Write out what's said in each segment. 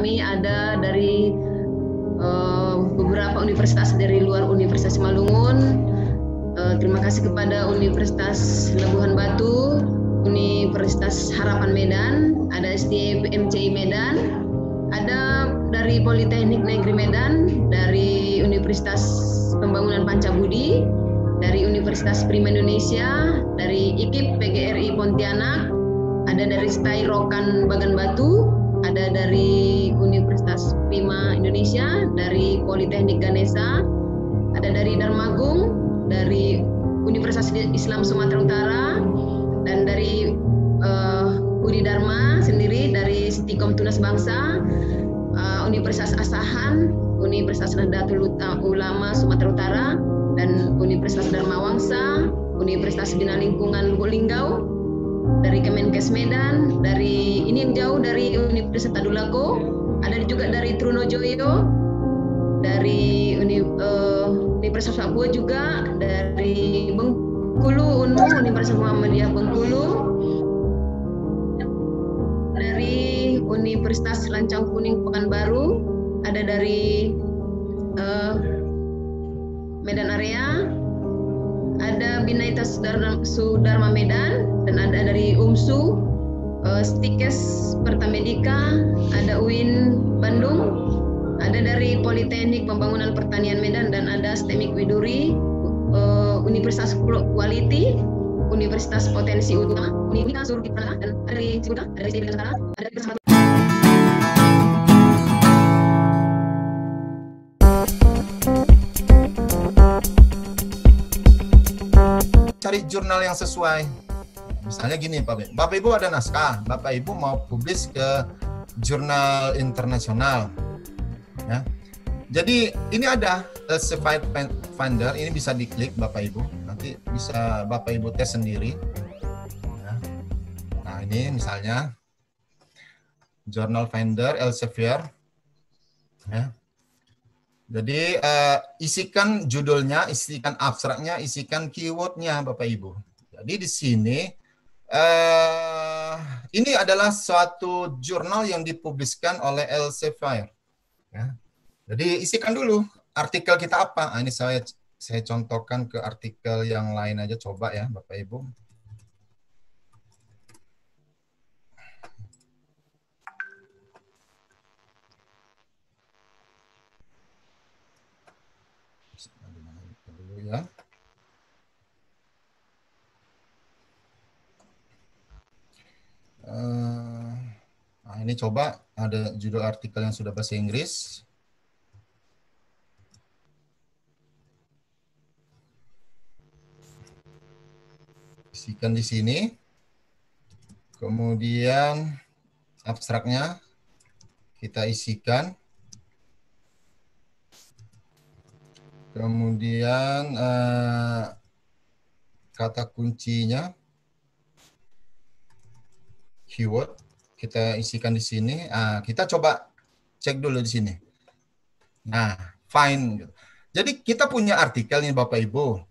kami ada dari beberapa universitas dari luar Universitas Simalungun. Terima kasih kepada Universitas Labuhan Batu, Universitas Harapan Medan, ada STMCI Medan, ada dari Politeknik Negeri Medan, dari Universitas Pembangunan Pancabudi, dari Universitas Prima Indonesia, dari IKIP PGRI Pontianak, ada dari STAI Rokan Bagan Batu, ada dari Universitas Prima Indonesia, dari Politeknik Ganesha, ada dari Darmagung, dari Universitas Islam Sumatera Utara, dan dari Budi Dharma sendiri dari Stikom Tunas Bangsa, Universitas Asahan, Universitas Nahdlatul Ulama Sumatera Utara, dan Universitas Dharma Wangsa, Universitas Bina Lingkungan Lubuk Linggau, dari Kemenkes Medan, dari ini yang jauh dari Universitas Tadulako, ada juga dari Trunojoyo, dari Universitas Papua juga, dari Bengkulu UNU, Universitas Muhammadiyah Bengkulu, dari Universitas Lancang Kuning Pekanbaru, ada dari Medan Area, ada Binaita Sudarma Medan, dan ada dari UMSU, Stikes Pertamedika, ada UIN Bandung, ada dari Politeknik Pembangunan Pertanian Medan, dan ada STEMIK Widuri, Universitas Quality, Universitas Potensi Utama, Universitas Surabaya, dan dari Cibuta, dari Siti Nusantara, ada dari cari jurnal yang sesuai. Misalnya gini, Bapak Ibu ada naskah, Bapak Ibu mau publis ke jurnal internasional, ya. Jadi ini ada Elsevier Finder, ini bisa diklik Bapak Ibu, nanti bisa Bapak Ibu tes sendiri. Ya. Nah ini misalnya Journal Finder Elsevier, ya. Jadi isikan judulnya, isikan abstraknya, isikan keywordnya Bapak Ibu. Jadi di sini ini adalah suatu jurnal yang dipubliskan oleh Elsevier. Ya. Jadi isikan dulu artikel kita apa. Nah, ini saya contohkan ke artikel yang lain aja, coba ya Bapak Ibu. Dulu ya. Nah, ini coba ada judul artikel yang sudah bahasa Inggris. Isikan di sini. Kemudian abstraknya kita isikan. Kemudian kata kuncinya, keyword, kita isikan di sini. Kita coba cek dulu di sini. Nah, find. Jadi kita punya artikel nih Bapak Ibu.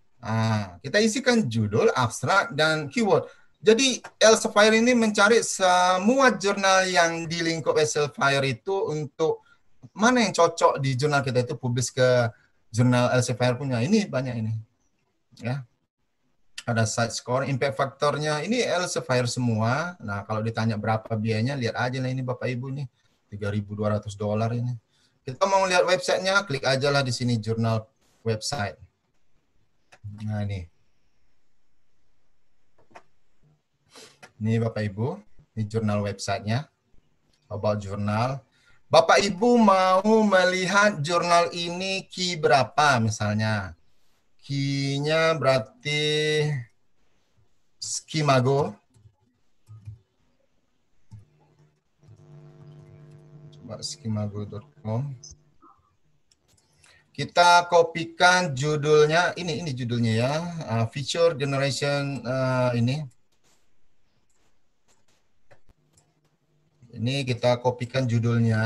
Kita isikan judul, abstrak, dan keyword. Jadi Elsevier ini mencari semua jurnal yang di lingkup Elsevier itu untuk mana yang cocok di jurnal kita itu publis ke jurnal Elsevier punya. Ini banyak ini. Ya. Ada site score, impact faktornya, ini Elsevier semua. Nah, kalau ditanya berapa biayanya, lihat aja lah ini Bapak Ibu nih, $3.200 ini. Kita mau lihat websitenya, klik aja lah di sini jurnal website. Nah, ini Bapak Ibu, ini jurnal websitenya, about jurnal. Bapak Ibu mau melihat jurnal ini key berapa misalnya. Key-nya berarti Skimago. Coba skimago.com. Kita kopikan judulnya, ini judulnya ya, feature generation ini. Ini kita kopikan judulnya.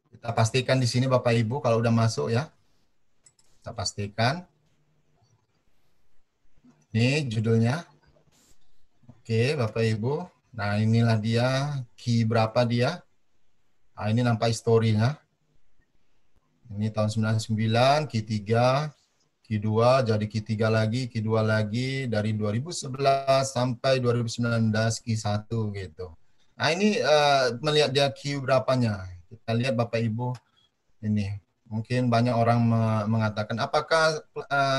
Kita pastikan di sini Bapak Ibu kalau udah masuk ya. Kita pastikan. Ini judulnya. Oke, Bapak Ibu. Nah, inilah dia, key berapa dia. Nah, ini nampak historinya. Ini tahun 99, key 3, key 2, jadi key 3 lagi, key 2 lagi, dari 2011 sampai 2019, key 1 gitu. Nah, ini melihat dia key berapanya. Kita lihat Bapak Ibu, ini. Mungkin banyak orang mengatakan, apakah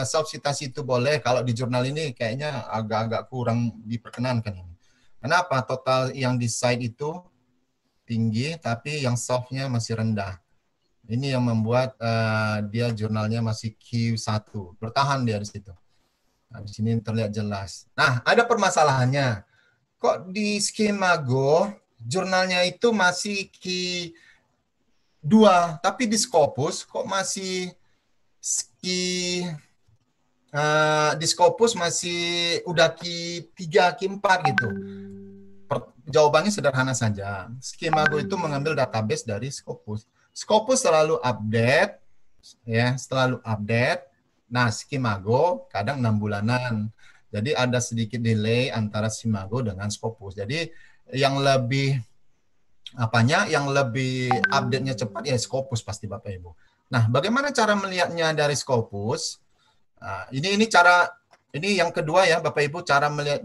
self-citasi itu boleh? Kalau di jurnal ini kayaknya agak-agak kurang diperkenankan ini. Kenapa? Total yang di side itu tinggi, tapi yang soft-nya masih rendah. Ini yang membuat dia jurnalnya masih Q1. Bertahan dia di situ. Nah, di sini terlihat jelas. Nah, ada permasalahannya. Kok di skema Go, jurnalnya itu masih Q2, tapi di Scopus kok masih di Scopus masih udah Q3, Q4 gitu. Jawabannya sederhana saja. Skema Go itu mengambil database dari Scopus. Scopus selalu update, ya, selalu update. Nah, Skimago kadang 6 bulanan. Jadi ada sedikit delay antara Skimago dengan Scopus. Jadi yang lebih yang lebih update-nya cepat ya Scopus pasti Bapak Ibu. Nah, bagaimana cara melihatnya dari Scopus? Nah, ini yang kedua ya Bapak Ibu, cara melihat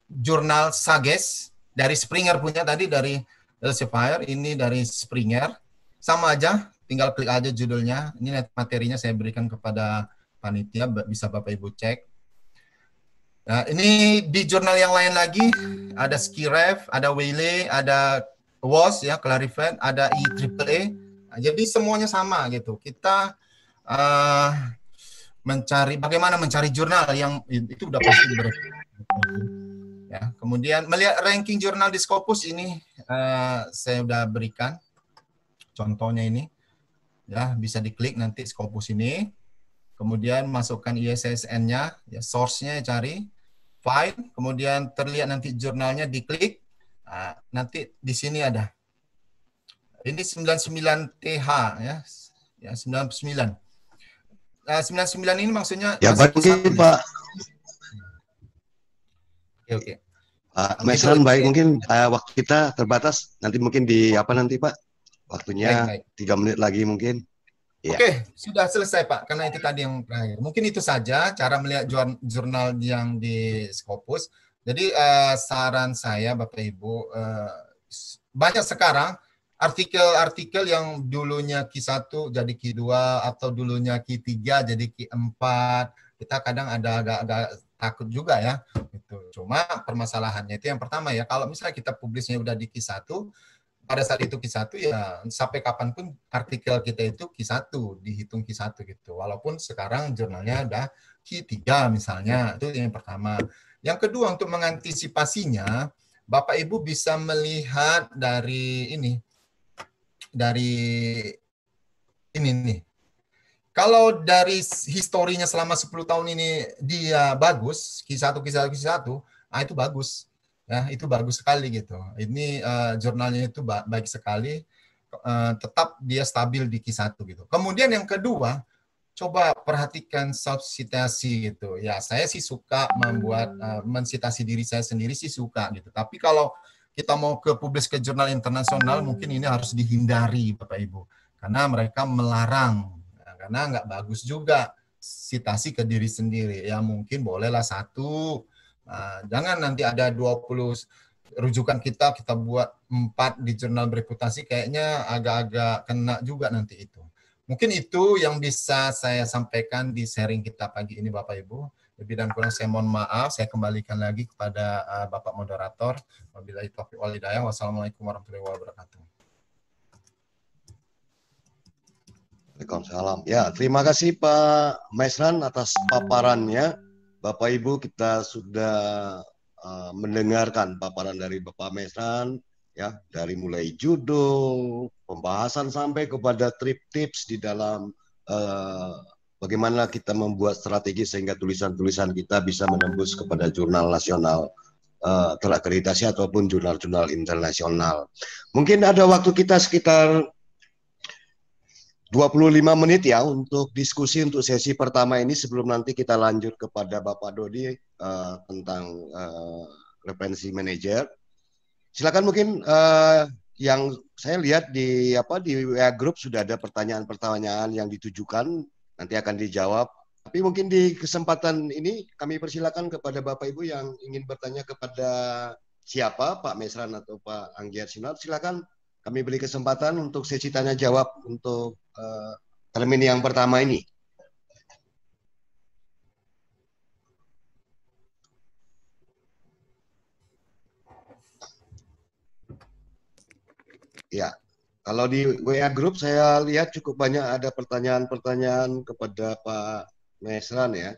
jurnal Sages dari Springer punya tadi, dari Elsevier, ini dari Springer. Sama aja, tinggal klik aja judulnya. Ini materinya saya berikan kepada panitia, bisa Bapak Ibu cek. Nah, ini di jurnal yang lain lagi, ada Skiref, ada Wiley, ada WOS, ya, Clarivate, ada IEEE. Nah, jadi semuanya sama gitu. Kita bagaimana mencari jurnal yang itu udah pasti ya. Kemudian melihat ranking jurnal di Scopus ini saya udah berikan contohnya ini. Ya, bisa diklik nanti Scopus ini. Kemudian masukkan ISSN-nya, ya, source-nya cari, file, kemudian terlihat nanti jurnalnya, diklik. Nah, nanti di sini ada. Ini 99TH ya. Ya, 99. Nah, 99 ini maksudnya ya, masih Q1. Pak. Oke. Pak Mesran, baik, mungkin waktu kita terbatas. Nanti mungkin nanti Pak? Waktunya baik. 3 menit lagi mungkin. Oke, sudah selesai Pak, karena itu tadi yang terakhir. Mungkin itu saja cara melihat jurnal yang di Scopus. Jadi saran saya Bapak Ibu, banyak sekarang artikel-artikel yang dulunya Q1 jadi Q2 atau dulunya Q3 jadi Q4. Kita kadang ada agak takut juga ya. Gitu. Cuma permasalahannya itu yang pertama ya, kalau misalnya kita publisnya udah di Q1, pada saat itu Q1 ya sampai kapanpun artikel kita itu Q1, dihitung Q1 gitu. Walaupun sekarang jurnalnya udah Q3 misalnya, itu yang pertama. Yang kedua, untuk mengantisipasinya, Bapak Ibu bisa melihat dari ini nih. Kalau dari historinya selama 10 tahun ini dia bagus, Q1, nah itu bagus. Ya, itu bagus sekali gitu. Ini jurnalnya itu baik sekali, tetap dia stabil di Q1 gitu. Kemudian yang kedua, coba perhatikan self-citasi gitu. Ya, saya sih suka membuat mensitasi diri saya sendiri sih suka gitu. Tapi kalau kita mau publis ke jurnal internasional, mungkin ini harus dihindari Bapak Ibu. Karena mereka melarang. Karena nggak bagus juga citasi ke diri sendiri. Ya mungkin bolehlah 1. Nah, jangan nanti ada 20 rujukan kita buat 4 di jurnal bereputasi, kayaknya agak-agak kena juga nanti itu. Mungkin itu yang bisa saya sampaikan di sharing kita pagi ini Bapak Ibu. Lebih dan kurang saya mohon maaf, saya kembalikan lagi kepada Bapak Moderator. Wabillahi taufiq wal hidayah. Wassalamualaikum warahmatullahi wabarakatuh. Waalaikumsalam. Ya, terima kasih Pak Mesran atas paparannya. Bapak Ibu, kita sudah mendengarkan paparan dari Bapak Mesran, ya, dari mulai judul, pembahasan sampai kepada tips di dalam bagaimana kita membuat strategi sehingga tulisan-tulisan kita bisa menembus kepada jurnal nasional terakreditasi ataupun jurnal-jurnal internasional. Mungkin ada waktu kita sekitar 25 menit ya untuk diskusi untuk sesi pertama ini sebelum nanti kita lanjut kepada Bapak Dodi tentang referensi manajer. silakan mungkin yang saya lihat di WA Group sudah ada pertanyaan-pertanyaan yang ditujukan, nanti akan dijawab. Tapi mungkin di kesempatan ini kami persilakan kepada Bapak Ibu yang ingin bertanya kepada siapa, Pak Mesran atau Pak Anggiat Sinar, silakan kami beri kesempatan untuk sesi tanya jawab untuk termin yang pertama ini. Ya, kalau di WA Group saya lihat cukup banyak ada pertanyaan-pertanyaan kepada Pak Mesran ya.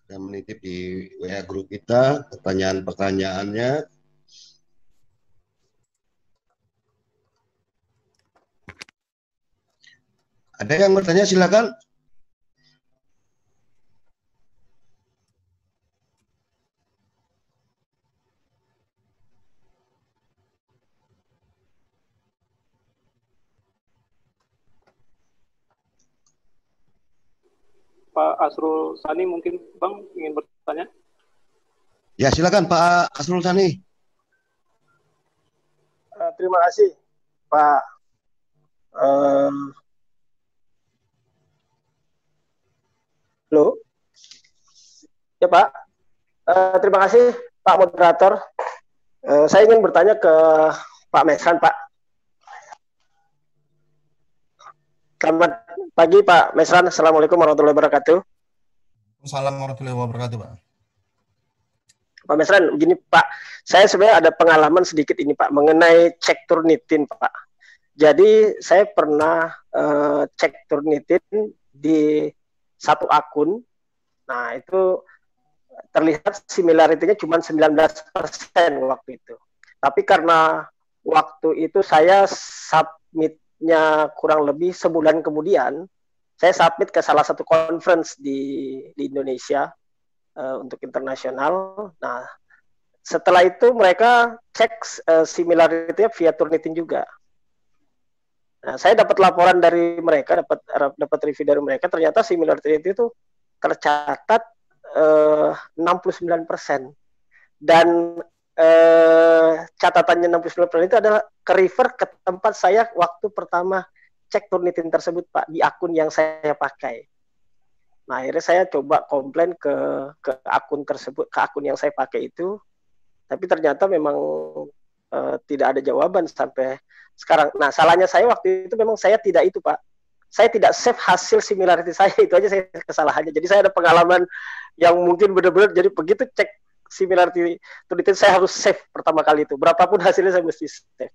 Saya menitip di WA Group kita pertanyaan-pertanyaannya. Ada yang bertanya silakan. Pak Asrul Sani mungkin Bang ingin bertanya. Ya silakan Pak Asrul Sani. Terima kasih Pak. Halo, ya Pak. Terima kasih Pak Moderator. Saya ingin bertanya ke Pak Mesran, Pak. Selamat pagi Pak Mesran. Assalamualaikum warahmatullahi wabarakatuh. Assalamualaikum warahmatullahi wabarakatuh, Pak. Pak Mesran, begini Pak, saya sebenarnya ada pengalaman sedikit ini Pak mengenai cek Turnitin Pak. Jadi saya pernah cek Turnitin di satu akun. Nah itu terlihat similarity-nya cuma 19% waktu itu. Tapi karena waktu itu saya submit-nya kurang lebih sebulan kemudian, saya submit ke salah satu conference di Indonesia untuk internasional. Nah, setelah itu mereka cek similarity-nya via Turnitin juga. Nah, saya dapat laporan dari mereka, dapat review dari mereka, ternyata similarity itu tercatat 69%. Dan catatannya 69% itu adalah ke-refer ke tempat saya waktu pertama cek Turnitin tersebut, Pak, di akun yang saya pakai. Nah, akhirnya saya coba komplain ke akun tersebut, ke akun yang saya pakai itu, tapi ternyata memang tidak ada jawaban sampai sekarang. Nah, salahnya saya waktu itu memang saya tidak itu, Pak. Saya tidak save hasil similarity saya, itu aja saya kesalahannya. Jadi saya ada pengalaman yang mungkin benar-benar, jadi begitu cek similarity Turnitin saya harus save pertama kali itu. Berapapun hasilnya saya mesti save.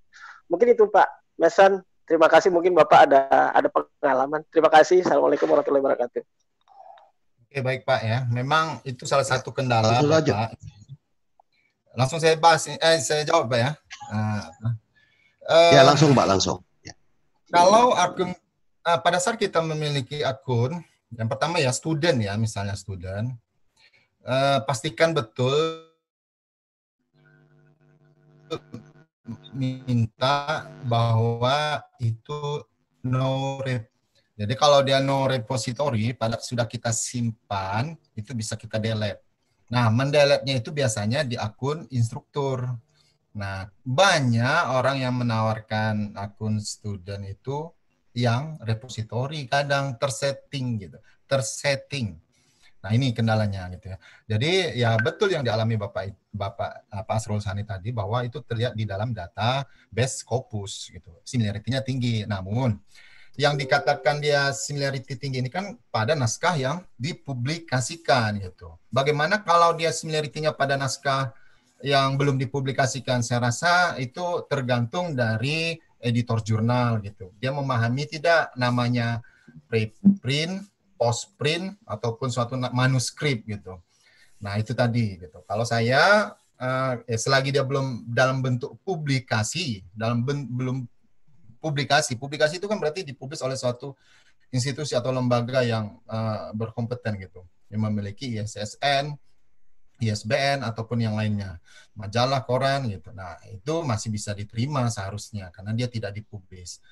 Mungkin itu Pak Mesran. Terima kasih, mungkin Bapak ada pengalaman. Terima kasih. Assalamualaikum warahmatullahi wabarakatuh. Oke, baik Pak ya. Memang itu salah satu kendala Bapak. Langsung saya bahas, saya jawab Pak ya. Ya langsung Pak, langsung. Ya. Kalau akun pada saat kita memiliki akun, yang pertama ya student ya, misalnya student, pastikan betul minta bahwa itu no rep. Jadi kalau dia no repository, pada sudah kita simpan, itu bisa kita delete. Nah, mendelete-nya itu biasanya di akun instruktur. Nah, banyak orang yang menawarkan akun student itu yang repository kadang tersetting gitu, tersetting. Nah, ini kendalanya gitu ya. Jadi ya betul yang dialami Bapak Asrul Sani tadi bahwa itu terlihat di dalam data base Scopus gitu. Similarity-nya tinggi. Namun yang dikatakan dia similarity tinggi ini kan pada naskah yang dipublikasikan gitu. Bagaimana kalau dia similarity-nya pada naskah yang belum dipublikasikan? Saya rasa itu tergantung dari editor jurnal gitu. Dia memahami tidak namanya preprint, postprint ataupun suatu manuskrip gitu. Nah, itu tadi gitu. Kalau saya selagi dia belum dalam bentuk publikasi, belum publikasi itu kan berarti dipublis oleh suatu institusi atau lembaga yang berkompeten gitu, yang memiliki ISSN, ISBN ataupun yang lainnya, majalah, koran gitu. Nah, itu masih bisa diterima seharusnya karena dia tidak dipublis.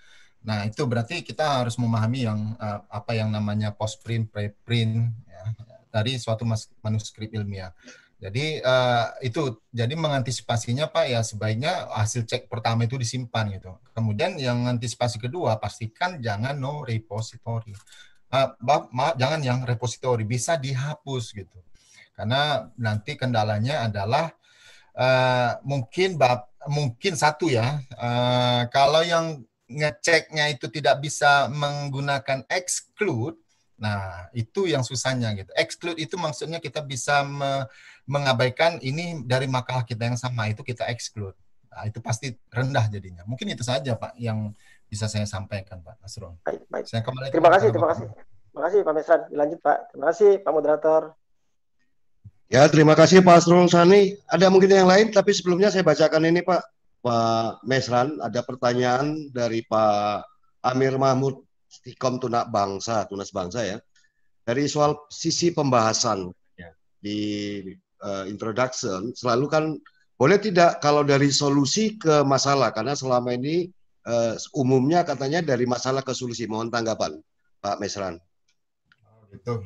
Nah, itu berarti kita harus memahami yang apa yang namanya postprint, preprint ya, dari suatu manuskrip ilmiah. Jadi itu, jadi mengantisipasinya Pak ya sebaiknya hasil cek pertama itu disimpan gitu. Kemudian yang antisipasi kedua pastikan jangan no repository. Jangan yang repository, bisa dihapus gitu. Karena nanti kendalanya adalah mungkin satu ya, kalau yang ngeceknya itu tidak bisa menggunakan exclude. Nah, itu yang susahnya gitu. Exclude itu maksudnya kita bisa mengabaikan ini dari makalah kita yang sama, itu kita exclude. Nah, itu pasti rendah jadinya. Mungkin itu saja Pak yang bisa saya sampaikan Pak Nasrul. Baik. Saya kembali Terima kasih. Terima kasih Pak Mesran. Dilanjut Pak. Terima kasih Pak Moderator. Ya, terima kasih Pak Asrul Sani. Ada mungkin yang lain, tapi sebelumnya saya bacakan ini Pak Mesran. Ada pertanyaan dari Pak Amir Mahmud, Stikom Tunas Bangsa ya. Dari soal sisi pembahasan ya, di introduction, selalu kan boleh tidak kalau dari solusi ke masalah, karena selama ini umumnya katanya dari masalah ke solusi. Mohon tanggapan Pak Mesran. Gitu.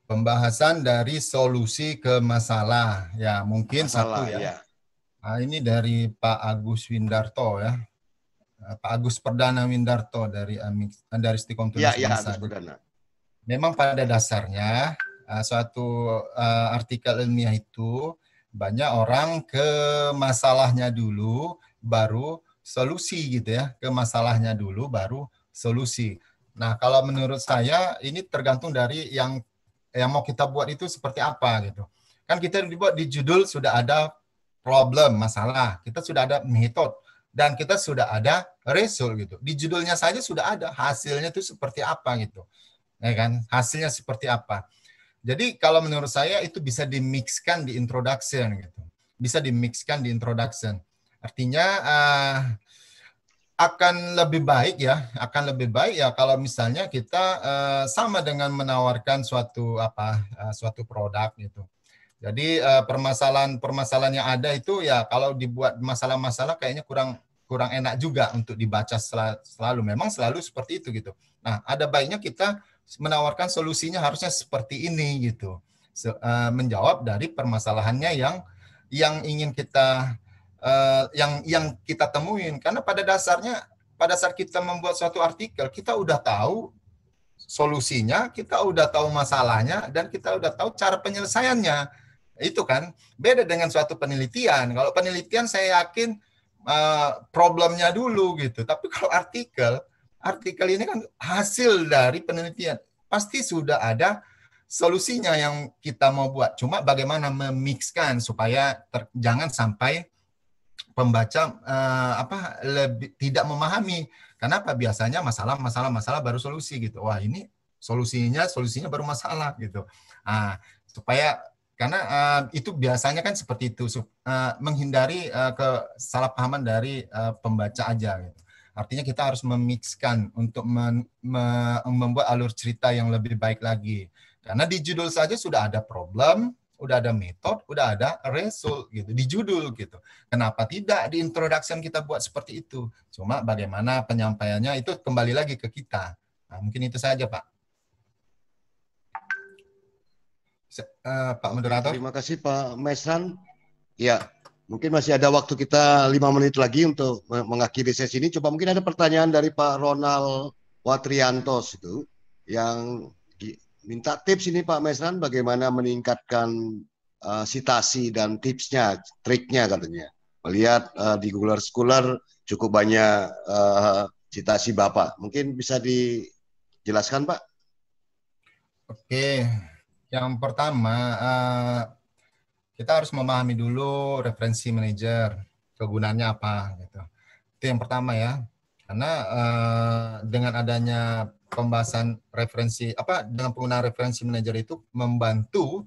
Pembahasan dari solusi ke masalah. Ya, mungkin masalah, satu ya. Ya. Nah, ini dari Pak Agus Windarto ya. Pak Agus Perdana Windarto dari Stikom Tunas Bangsa. Ya, memang pada dasarnya suatu artikel ilmiah itu banyak orang ke masalahnya dulu baru solusi gitu ya. Ke masalahnya dulu baru solusi. Nah, kalau menurut saya ini tergantung dari yang mau kita buat itu seperti apa gitu. Kan kita dibuat di judul sudah ada problem, masalah. Kita sudah ada method dan kita sudah ada result gitu. Di judulnya saja sudah ada hasilnya itu seperti apa gitu. Ya kan? Hasilnya seperti apa. Jadi kalau menurut saya itu bisa dimixkan di introduction gitu. Bisa dimixkan di introduction. Artinya akan lebih baik ya kalau misalnya kita sama dengan menawarkan suatu produk gitu. Jadi permasalahan yang ada itu ya kalau dibuat masalah-masalah kayaknya kurang enak juga untuk dibaca selalu. Memang selalu seperti itu gitu. Nah, ada baiknya kita menawarkan solusinya harusnya seperti ini gitu. Menjawab dari permasalahannya yang ingin kita yang kita temuin, karena pada saat kita membuat suatu artikel kita udah tahu solusinya, kita udah tahu masalahnya, dan kita udah tahu cara penyelesaiannya. Itu kan beda dengan suatu penelitian. Kalau penelitian saya yakin problemnya dulu gitu, tapi kalau artikel ini kan hasil dari penelitian, pasti sudah ada solusinya yang kita mau buat. Cuma bagaimana memixkan supaya jangan sampai pembaca lebih tidak memahami. Kenapa? Biasanya masalah baru solusi gitu. Wah, ini solusinya baru masalah gitu. Supaya karena itu biasanya kan seperti itu, menghindari kesalahpahaman dari pembaca aja gitu. Artinya kita harus memixkan untuk membuat alur cerita yang lebih baik lagi. Karena di judul saja sudah ada problem, udah ada metode, udah ada result gitu di judul gitu. Kenapa tidak di introduction kita buat seperti itu? Cuma bagaimana penyampaiannya itu kembali lagi ke kita. Nah, mungkin itu saja Pak. Pak Moderator. Terima kasih Pak Mesran. Ya, mungkin masih ada waktu kita 5 menit lagi untuk mengakhiri sesi ini. Coba mungkin ada pertanyaan dari Pak Ronald Watriantos itu yang minta tips ini Pak Mesran bagaimana meningkatkan sitasi dan tipsnya, triknya katanya. Melihat di Google Scholar cukup banyak sitasi Bapak. Mungkin bisa dijelaskan Pak? Oke, yang pertama kita harus memahami dulu referensi manager, kegunaannya apa gitu. Itu yang pertama ya. Karena dengan adanya pembahasan referensi dengan penggunaan referensi manager itu membantu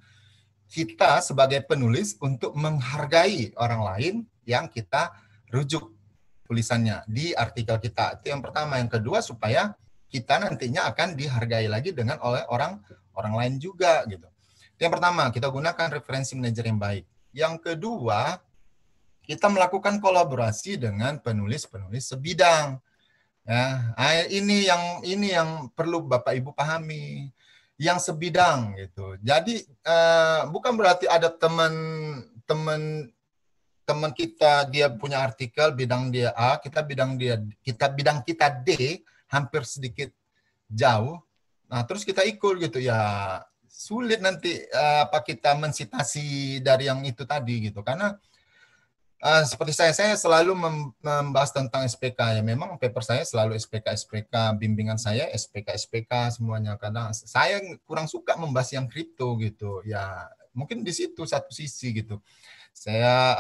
kita sebagai penulis untuk menghargai orang lain yang kita rujuk tulisannya di artikel kita. Itu yang pertama. Yang kedua, supaya kita nantinya akan dihargai lagi oleh orang lain juga gitu. Yang pertama, kita gunakan referensi manager yang baik. Yang kedua, kita melakukan kolaborasi dengan penulis-penulis sebidang. Ya, ini yang perlu Bapak Ibu pahami. yang sebidang gitu. Jadi bukan berarti ada teman kita dia punya artikel bidang dia A, kita bidang kita D hampir sedikit jauh. Nah, terus kita ikut gitu ya. Sulit nanti apa kita mensitasi dari yang itu tadi gitu. Karena seperti saya selalu membahas tentang SPK ya. Memang paper saya selalu SPK, bimbingan saya SPK semuanya. Karena saya kurang suka membahas yang kripto gitu. Ya mungkin di situ satu sisi gitu. Saya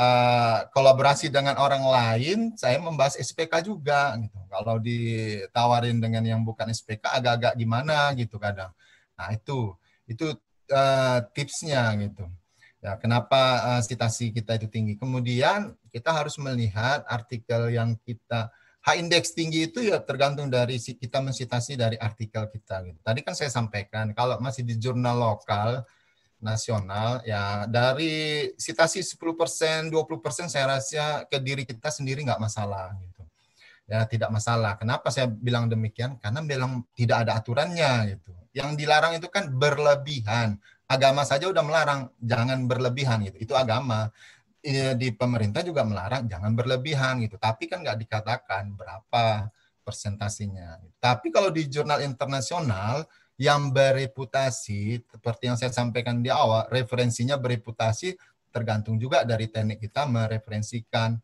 kolaborasi dengan orang lain, saya membahas SPK juga gitu. Kalau ditawarin dengan yang bukan SPK agak-agak gimana gitu kadang. Nah, itu tipsnya gitu. Ya, kenapa citasi kita itu tinggi? Kemudian kita harus melihat artikel yang kita H-index tinggi itu ya tergantung dari kita mensitasi dari artikel kita. Gitu. Tadi kan saya sampaikan kalau masih di jurnal lokal nasional ya dari citasi 10%, 20% saya rasa ke diri kita sendiri nggak masalah gitu. Ya tidak masalah. Kenapa saya bilang demikian? Karena bilang tidak ada aturannya gitu. Yang dilarang itu kan berlebihan. Agama saja udah melarang jangan berlebihan gitu. Itu agama. Di pemerintah juga melarang jangan berlebihan gitu. Tapi kan nggak dikatakan berapa persentasinya. Tapi kalau di jurnal internasional yang bereputasi, seperti yang saya sampaikan di awal, referensinya bereputasi tergantung juga dari teknik kita mereferensikan.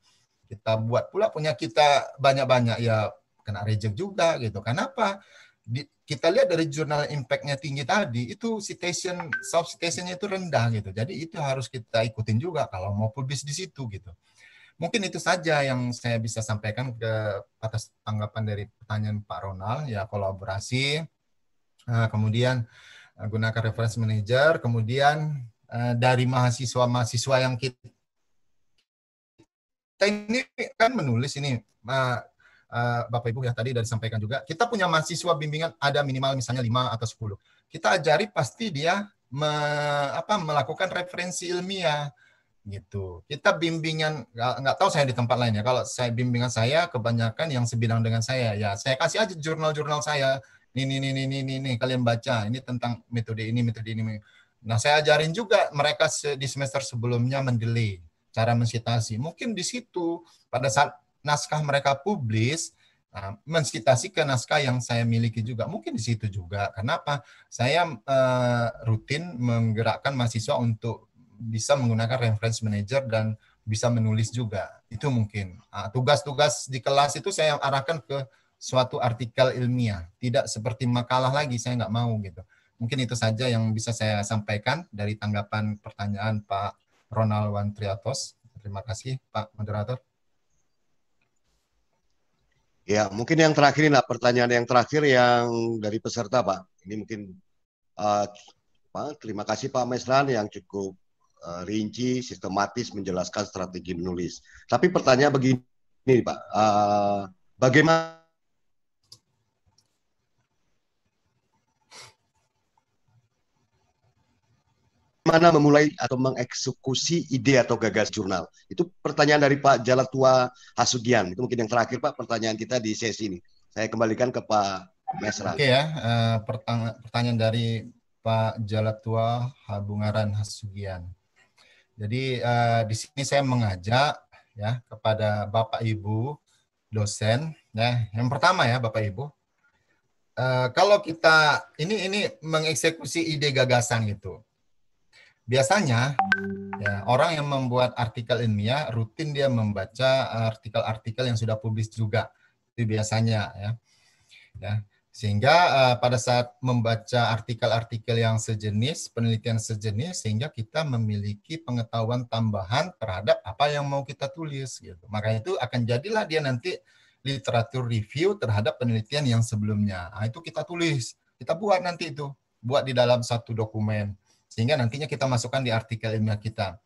Kita buat pula punya kita banyak-banyak ya kena reject juga gitu. Kenapa? Kita lihat dari jurnal impact-nya tinggi tadi, itu citation, self citation-nya itu rendah gitu. Jadi itu harus kita ikutin juga kalau mau publish di situ gitu. Mungkin itu saja yang saya bisa sampaikan ke atas tanggapan dari pertanyaan Pak Ronald, ya kolaborasi, kemudian gunakan reference manager, kemudian dari mahasiswa-mahasiswa yang kita ini kan menulis ini, Bapak Ibu ya tadi sudah disampaikan juga, kita punya mahasiswa bimbingan ada minimal misalnya 5 atau 10. Kita ajari pasti dia melakukan referensi ilmiah gitu. Kita bimbingan nggak tahu saya di tempat lain ya. Kalau saya bimbingan saya kebanyakan yang sebidang dengan saya ya. Saya kasih aja jurnal-jurnal saya. Ini kalian baca. Ini tentang metode ini. Nah, saya ajarin juga mereka di semester sebelumnya mendelay cara mensitasi. Mungkin di situ pada saat naskah mereka publis, mensitasi ke naskah yang saya miliki juga. Mungkin di situ juga. Kenapa? Saya rutin menggerakkan mahasiswa untuk bisa menggunakan reference manager dan bisa menulis juga. Itu mungkin. Tugas-tugas di kelas itu saya arahkan ke suatu artikel ilmiah. Tidak seperti makalah lagi, saya nggak mau gitu. Mungkin itu saja yang bisa saya sampaikan dari tanggapan pertanyaan Pak Ronald Wantriatos. Terima kasih Pak Moderator. Ya, mungkin yang terakhir ini pertanyaan yang terakhir yang dari peserta Pak. Ini mungkin terima kasih Pak Mesran yang cukup rinci, sistematis menjelaskan strategi menulis. Tapi pertanyaan begini Pak, bagaimana memulai atau mengeksekusi ide atau gagas jurnal? Itu pertanyaan dari Pak Jalatua Hasugian. Itu mungkin yang terakhir Pak pertanyaan kita di sesi ini. Saya kembalikan ke Pak Mesran. Oke ya, pertanyaan dari Pak Jalatua Habungaran Hasugian. Jadi di sini saya mengajak ya kepada Bapak Ibu dosen ya. Yang pertama ya Bapak Ibu, kalau kita ini mengeksekusi ide gagasan gitu. Biasanya ya, orang yang membuat artikel ilmiah rutin dia membaca artikel-artikel yang sudah publis juga. Itu biasanya ya. Sehingga pada saat membaca artikel-artikel yang sejenis, penelitian sejenis, sehingga kita memiliki pengetahuan tambahan terhadap apa yang mau kita tulis. Gitu. Maka itu akan jadilah dia nanti literatur review terhadap penelitian yang sebelumnya. Nah, itu kita tulis, kita buat nanti itu, buat di dalam satu dokumen. Sehingga nantinya kita masukkan di artikel ilmiah kita.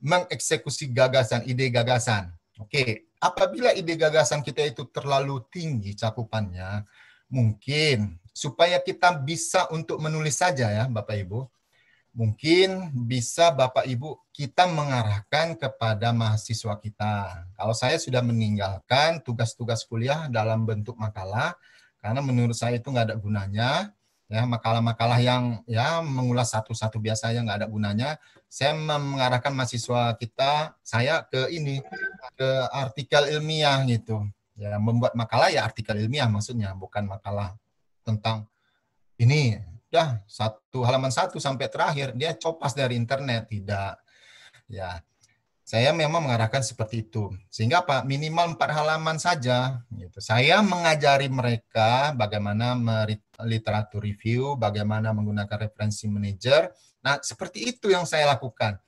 Mengeksekusi gagasan, ide gagasan. Oke, apabila ide gagasan kita itu terlalu tinggi cakupannya, mungkin supaya kita bisa untuk menulis saja ya Bapak Ibu, mungkin bisa Bapak Ibu kita mengarahkan kepada mahasiswa kita. Kalau saya sudah meninggalkan tugas-tugas kuliah dalam bentuk makalah, karena menurut saya itu nggak ada gunanya, ya makalah-makalah yang ya mengulas satu-satu biasa yang nggak ada gunanya. Saya mengarahkan mahasiswa saya ke ini, ke artikel ilmiah gitu. Ya membuat makalah ya artikel ilmiah maksudnya, bukan makalah tentang ini. Dah halaman 1 sampai terakhir dia copas dari internet, tidak. Ya, saya memang mengarahkan seperti itu. Sehingga apa? Minimal 4 halaman saja. Gitu. Saya mengajari mereka bagaimana literatur review, bagaimana menggunakan referensi manager. Nah, seperti itu yang saya lakukan.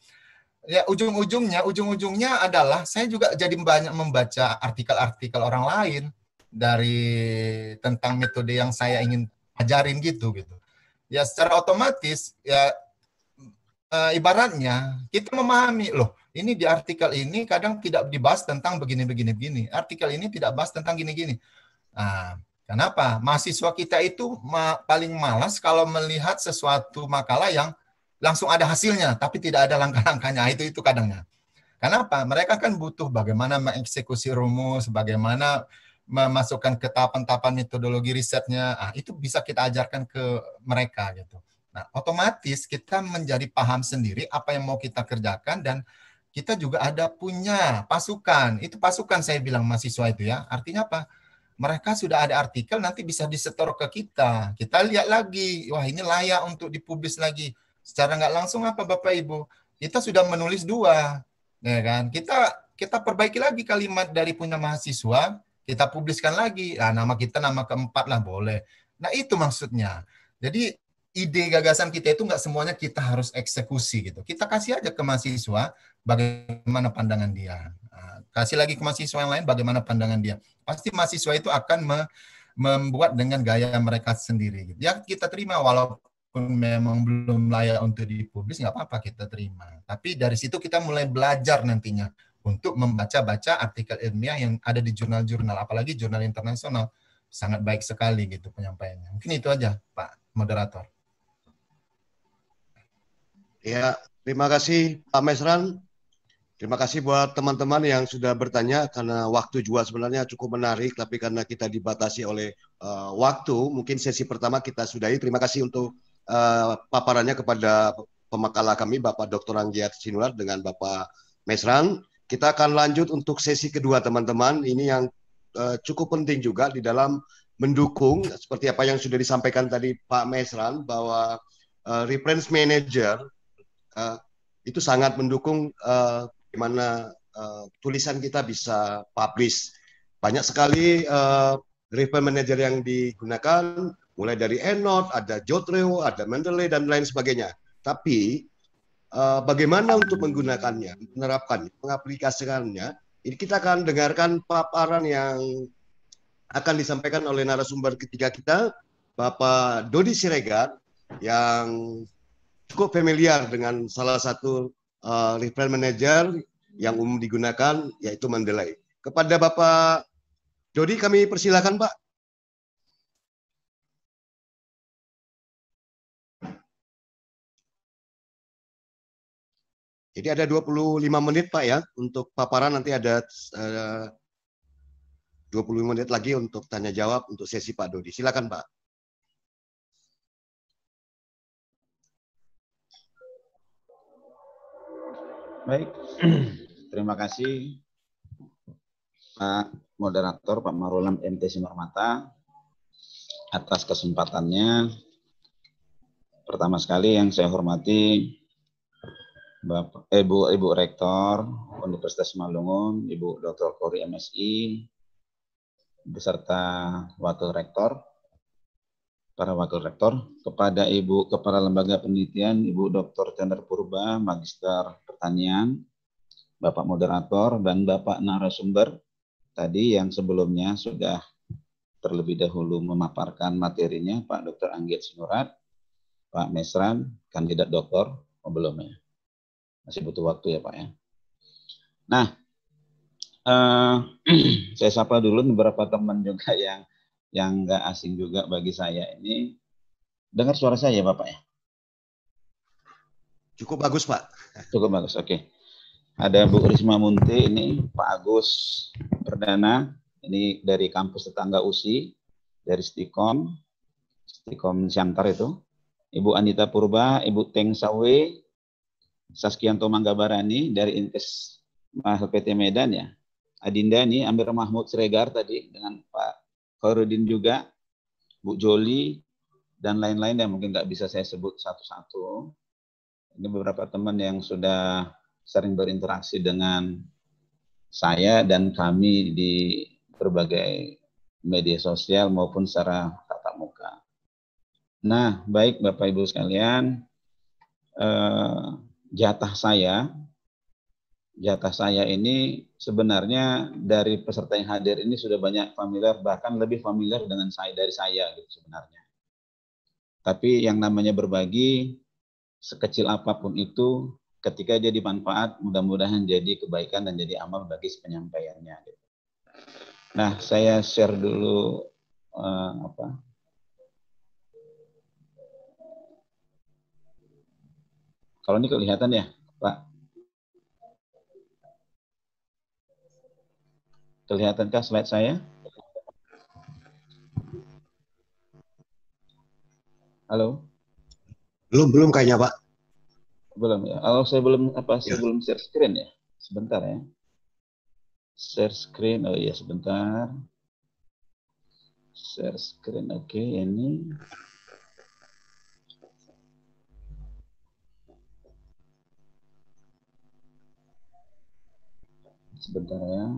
Ya, ujung-ujungnya adalah saya juga jadi banyak membaca artikel-artikel orang lain tentang metode yang saya ingin ajarin gitu. Ya, secara otomatis ya ibaratnya kita memahami loh, ini di artikel ini kadang tidak dibahas tentang begini. Artikel ini tidak bahas tentang gini-gini. Nah, kenapa? Mahasiswa kita itu paling malas kalau melihat sesuatu makalah yang langsung ada hasilnya, tapi tidak ada langkah-langkahnya. Itu kadangnya. Kenapa? Mereka kan butuh bagaimana mengeksekusi rumus, bagaimana memasukkan ke tahapan-tahapan metodologi risetnya. Itu bisa kita ajarkan ke mereka gitu. Nah, otomatis kita menjadi paham sendiri apa yang mau kita kerjakan dan kita juga ada punya pasukan. Itu pasukan saya bilang mahasiswa itu ya. Artinya apa? Mereka sudah ada artikel nanti bisa disetor ke kita. Kita lihat lagi, wah ini layak untuk dipublis lagi. Secara nggak langsung apa Bapak Ibu? Kita sudah menulis 2, ya kan? Kita perbaiki lagi kalimat dari punya mahasiswa, kita publiskan lagi. Nah, nama kita nama keempat lah boleh. Nah itu maksudnya. Jadi ide gagasan kita itu nggak semuanya kita harus eksekusi gitu. Kita kasih aja ke mahasiswa bagaimana pandangan dia. Kasih lagi ke mahasiswa yang lain bagaimana pandangan dia. Pasti mahasiswa itu akan membuat dengan gaya mereka sendiri. Gitu. Ya kita terima walaupun memang belum layak untuk dipublis, nggak apa-apa kita terima. Tapi dari situ kita mulai belajar nantinya untuk membaca-baca artikel ilmiah yang ada di jurnal-jurnal, apalagi jurnal internasional. Sangat baik sekali gitu penyampaiannya. Mungkin itu aja Pak Moderator. Ya, terima kasih Pak Mesran. Terima kasih buat teman-teman yang sudah bertanya, karena waktu juga sebenarnya cukup menarik, tapi karena kita dibatasi oleh waktu, mungkin sesi pertama kita sudahi. Terima kasih untuk paparannya kepada pemakalah kami, Bapak Dr. Anggiat Sinulat dengan Bapak Mesran. Kita akan lanjut untuk sesi kedua teman-teman. Ini yang cukup penting juga di dalam mendukung, seperti apa yang sudah disampaikan tadi Pak Mesran, bahwa reference manager itu sangat mendukung bagaimana tulisan kita bisa publish. Banyak sekali reference manager yang digunakan, mulai dari EndNote, ada Jotero, ada Mendeley, dan lain sebagainya. Tapi bagaimana untuk menggunakannya, menerapkannya, mengaplikasikannya, ini kita akan dengarkan paparan yang akan disampaikan oleh narasumber ketiga kita, Bapak Dodi Siregar, yang cukup familiar dengan salah satu reference manager yang umum digunakan, yaitu Mendeley. Kepada Bapak Dodi kami persilakan, Pak. Jadi ada 25 menit Pak ya untuk paparan, nanti ada 25 menit lagi untuk tanya jawab untuk sesi Pak Dodi. Silakan Pak. Baik, terima kasih Pak Moderator, Pak Marulam MT Sinormata atas kesempatannya. Pertama sekali yang saya hormati Bapak, Ibu Rektor Universitas Malungun, Ibu Dr. Kori MSI, beserta Wakil Rektor, para Wakil Rektor, kepada Ibu Kepala Lembaga Penelitian, Ibu Dr. Chandra Purba, Magister Pertanian, Bapak Moderator, dan Bapak narasumber tadi yang sebelumnya sudah terlebih dahulu memaparkan materinya, Pak Dr. Anggiat Sinulat, Pak Mesran, kandidat doktor, belum ya? Masih butuh waktu ya Pak ya. Nah, saya sapa dulu beberapa teman juga yang nggak asing juga bagi saya ini. Dengar suara saya Bapak ya? Cukup bagus Pak. Cukup bagus, oke. Ada Bu Risma Munti, ini Pak Agus Perdana, ini dari kampus tetangga USI, dari Stikom, Stikom Siantar itu, Ibu Anita Purba, Ibu Teng Sawe, Saskianto Manggabarani dari Inkes PT Medan ya, Adinda nih, Amir Mahmud Siregar tadi dengan Pak Khairuddin juga, Bu Joli, dan lain-lain yang mungkin nggak bisa saya sebut satu-satu. Ini beberapa teman yang sudah sering berinteraksi dengan saya dan kami di berbagai media sosial maupun secara tatap muka. Nah, baik Bapak Ibu sekalian, jatah saya ini sebenarnya dari peserta yang hadir ini sudah banyak familiar, bahkan lebih familiar dengan saya dari saya gitu sebenarnya. Tapi yang namanya berbagi, sekecil apapun itu, ketika jadi manfaat, mudah-mudahan jadi kebaikan dan jadi amal bagi penyampaiannya. Nah, saya share dulu Kalau ini kelihatan ya, Pak? Kelihatankah slide saya? Halo? Belum kayaknya, Pak. Belum ya. Kalau saya belum sebelum share screen ya. Sebentar ya. Share screen. Oh iya, sebentar. Share screen. Oke, ini. Sebentar ya.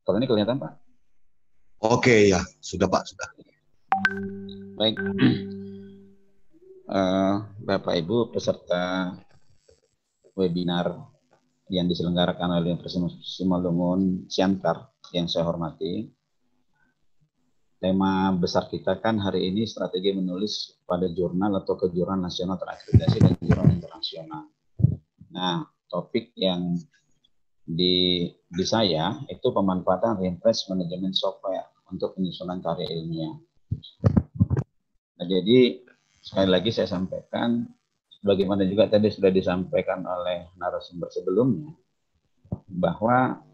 Kalau ini kelihatan, Pak? Oke, ya. Sudah, Pak. Sudah. Baik. Bapak Ibu peserta webinar yang diselenggarakan oleh Universitas Malungun Siantar yang saya hormati. Tema besar kita kan hari ini strategi menulis pada jurnal atau ke jurnal nasional terakreditasi dan jurnal internasional. Nah, topik yang di saya itu pemanfaatan Refresh Management Software untuk penyusunan karya ilmiah. Nah, jadi sekali lagi saya sampaikan, bagaimana juga tadi sudah disampaikan oleh narasumber sebelumnya, bahwa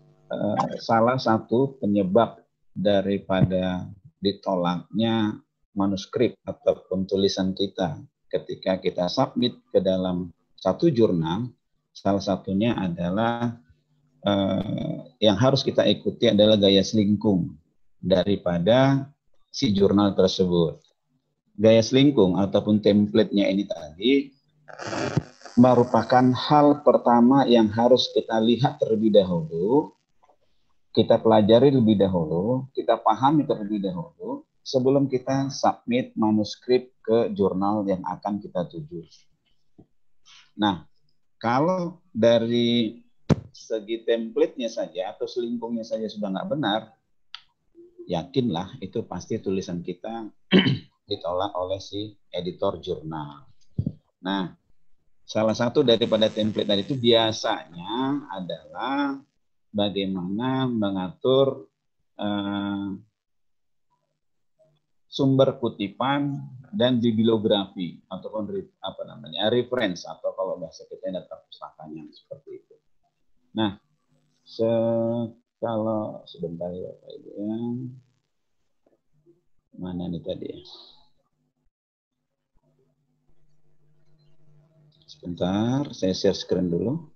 salah satu penyebab daripada ditolaknya manuskrip ataupun tulisan kita ketika kita submit ke dalam satu jurnal, salah satunya adalah yang harus kita ikuti adalah gaya selingkung daripada si jurnal tersebut. Gaya selingkung ataupun template-nya ini tadi merupakan hal pertama yang harus kita lihat terlebih dahulu, kita pelajari lebih dahulu, kita pahami terlebih dahulu sebelum kita submit manuskrip ke jurnal yang akan kita tuju. Nah, kalau dari segi template-nya saja atau selingkungnya saja sudah nggak benar, yakinlah itu pasti tulisan kita ditolak oleh si editor jurnal. Nah, salah satu daripada template tadi itu biasanya adalah bagaimana mengatur sumber kutipan dan bibliografi ataupun reference atau kalau bahasa kita data pustakanya seperti itu. Nah, kalau sebentar ya Pak Ibu ya. Mana nih tadi ya? Sebentar, saya share screen dulu.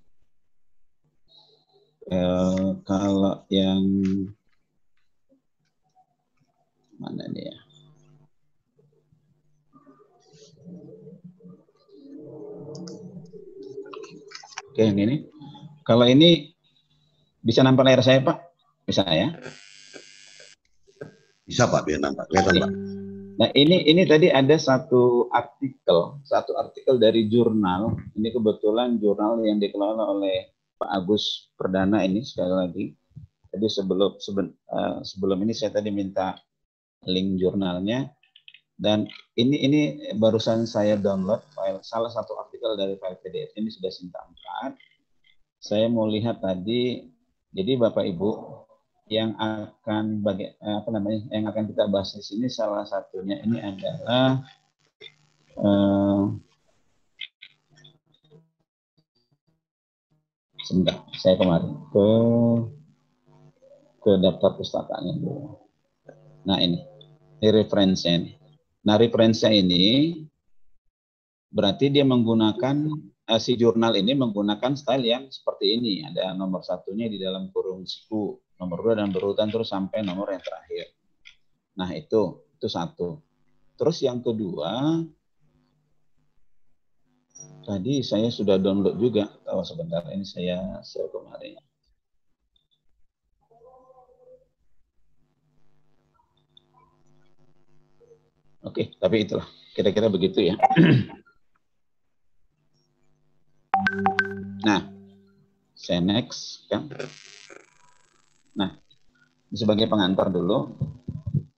Kalau yang mana nih ya? Oke, yang ini. Kalau ini bisa nampak layar saya, Pak? Bisa ya? Bisa, Pak, biar nampak. Kelihatan, Pak. Nah, ini tadi ada satu artikel dari jurnal. Ini kebetulan jurnal yang dikelola oleh Pak Agus Perdana ini sekali lagi. Jadi sebelum ini saya tadi minta link jurnalnya, dan ini barusan saya download file salah satu artikel dari file PDF ini sudah Sinta 4. Saya mau lihat tadi, jadi Bapak Ibu yang akan yang akan kita bahas di sini salah satunya ini adalah Sebentar, saya kemarin ke daftar pustakanya dulu. Nah ini referensinya ini. Nah referensinya ini berarti dia menggunakan si jurnal ini menggunakan style yang seperti ini. Ada nomor satunya di dalam kurung siku, nomor 2 dan berurutan terus sampai nomor yang terakhir. Nah itu satu. Terus yang kedua, tadi saya sudah download juga. Oh, sebentar, ini saya share kemarin. Oke, tapi itulah kira-kira begitu ya. Nah, saya next kan. Nah, sebagai pengantar dulu,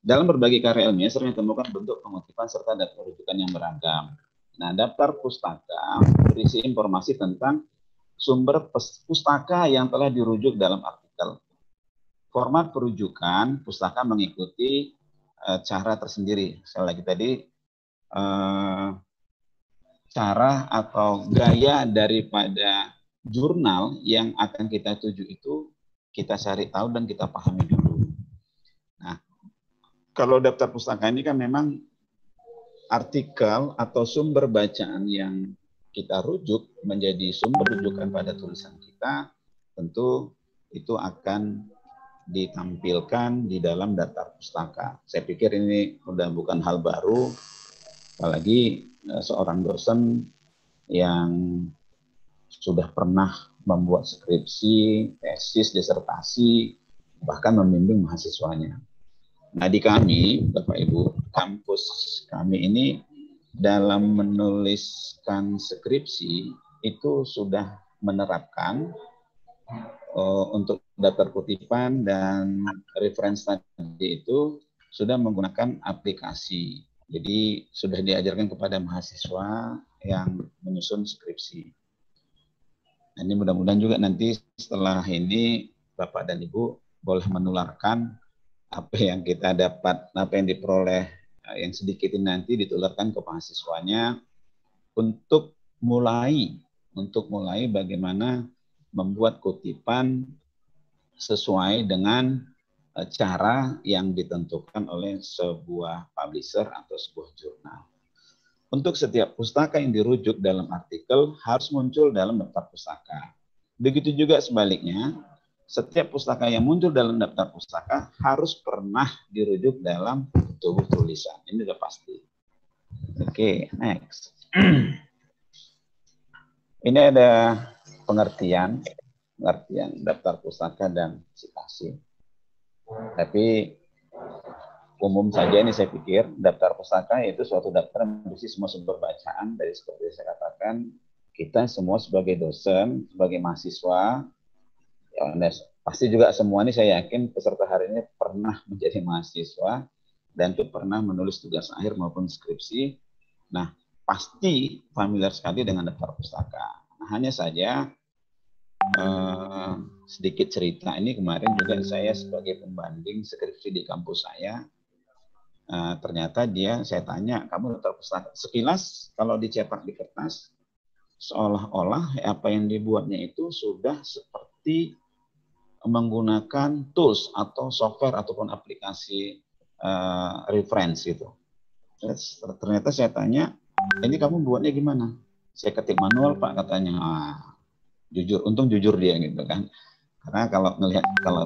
dalam berbagai karya ilmiah sering ditemukan bentuk pengutipan serta daftar rujukan yang beragam. Nah, daftar pustaka berisi informasi tentang sumber pustaka yang telah dirujuk dalam artikel. Format perujukan pustaka mengikuti cara tersendiri. Sekali lagi tadi, cara atau gaya daripada jurnal yang akan kita tuju itu kita cari tahu dan kita pahami dulu. Nah, kalau daftar pustaka ini kan memang artikel atau sumber bacaan yang kita rujuk menjadi sumber rujukan pada tulisan kita, tentu itu akan ditampilkan di dalam daftar pustaka. Saya pikir ini sudah bukan hal baru, apalagi seorang dosen yang sudah pernah membuat skripsi, tesis, disertasi, bahkan membimbing mahasiswanya. Nah, di kami, Bapak Ibu, kampus kami ini dalam menuliskan skripsi itu sudah menerapkan untuk daftar kutipan dan referensi tadi itu sudah menggunakan aplikasi. Jadi sudah diajarkan kepada mahasiswa yang menyusun skripsi. Nah, ini mudah-mudahan juga nanti setelah ini Bapak dan Ibu boleh menularkan apa yang kita dapat, apa yang diperoleh yang sedikit ini nanti ditularkan ke mahasiswanya untuk mulai bagaimana membuat kutipan sesuai dengan cara yang ditentukan oleh sebuah publisher atau sebuah jurnal. Untuk setiap pustaka yang dirujuk dalam artikel harus muncul dalam daftar pustaka. Begitu juga sebaliknya, setiap pustaka yang muncul dalam daftar pustaka harus pernah dirujuk dalam tubuh tulisan. Ini sudah pasti. Oke, next. Ini ada pengertian daftar pustaka dan citasi. Tapi umum saja ini saya pikir daftar pustaka itu suatu daftar yang berisi semua sumber bacaan. Dari seperti saya katakan, kita semua sebagai dosen, sebagai mahasiswa, ya, pasti juga semua ini saya yakin peserta hari ini pernah menjadi mahasiswa dan itu pernah menulis tugas akhir maupun skripsi. Nah, pasti familiar sekali dengan daftar pustaka. Nah, hanya saja sedikit cerita ini kemarin juga saya sebagai pembanding skripsi di kampus saya, ternyata saya tanya, kamu daftar pustaka sekilas kalau dicetak di kertas seolah-olah apa yang dibuatnya itu sudah seperti menggunakan tools atau software ataupun aplikasi reference gitu. Ternyata saya tanya, ini kamu buatnya gimana? Saya ketik manual Pak, katanya. Jujur, untung jujur dia gitu kan. Karena kalau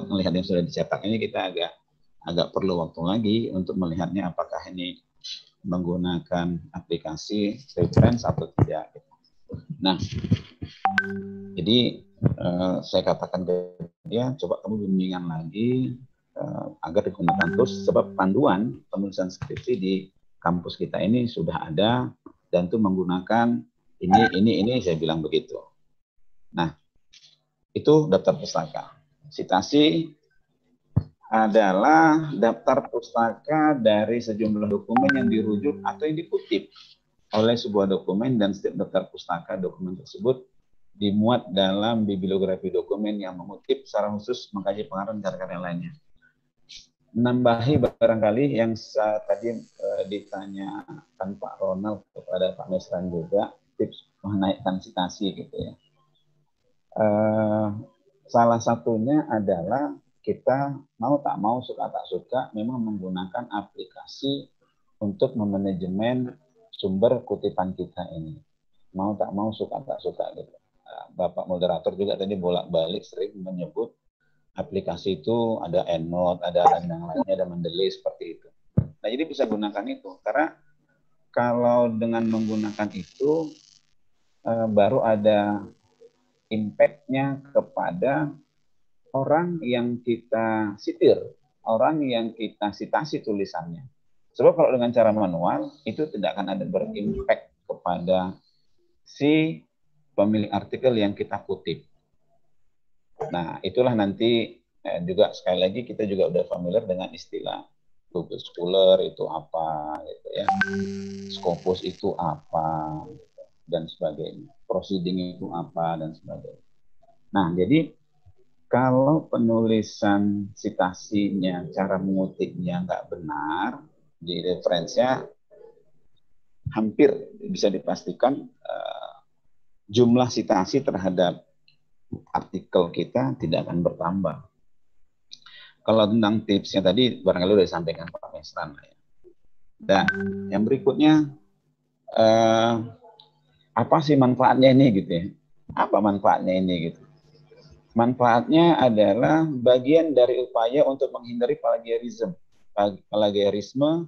melihat yang sudah dicetak ini kita agak perlu waktu lagi untuk melihatnya apakah ini menggunakan aplikasi reference atau tidak. Nah, jadi saya katakan ke dia, coba kamu bimbingan lagi agar digunakan terus, sebab panduan penulisan skripsi di kampus kita ini sudah ada dan itu menggunakan ini saya bilang begitu. Nah, itu daftar pustaka. Citasi adalah daftar pustaka dari sejumlah dokumen yang dirujuk atau yang dikutip oleh sebuah dokumen, dan setiap daftar pustaka dokumen tersebut dimuat dalam bibliografi dokumen yang mengutip secara khusus mengkaji pengarang karya lainnya. Nambahi barangkali yang tadi ditanyakan Pak Ronald kepada Pak Mesran juga, tips menaikkan citasi gitu ya. Salah satunya adalah kita mau tak mau, suka tak suka, memang menggunakan aplikasi untuk memanajemen sumber kutipan kita ini. Mau tak mau, suka tak suka gitu. Bapak moderator juga tadi bolak-balik sering menyebut aplikasi itu ada EndNote, ada yang lainnya, ada Mendeley seperti itu. Nah, jadi bisa gunakan itu. Karena kalau dengan menggunakan itu, baru ada impact-nya kepada orang yang kita sitir, orang yang kita citasi tulisannya. Sebab kalau dengan cara manual, itu tidak akan ada berimpact kepada si pemilik artikel yang kita kutip. Nah, itulah nanti juga sekali lagi kita juga udah familiar dengan istilah Google Scholar itu apa, gitu ya. Scopus itu apa, dan sebagainya. Proceeding itu apa, dan sebagainya. Nah, jadi kalau penulisan citasinya, cara mengutipnya nggak benar, di referensinya hampir bisa dipastikan jumlah citasi terhadap artikel kita tidak akan bertambah. Kalau tentang tipsnya tadi barangkali sudah disampaikan Pak Mesran. Dan yang berikutnya, apa sih manfaatnya ini gitu ya? Apa manfaatnya ini gitu? Manfaatnya adalah bagian dari upaya untuk menghindari plagiarisme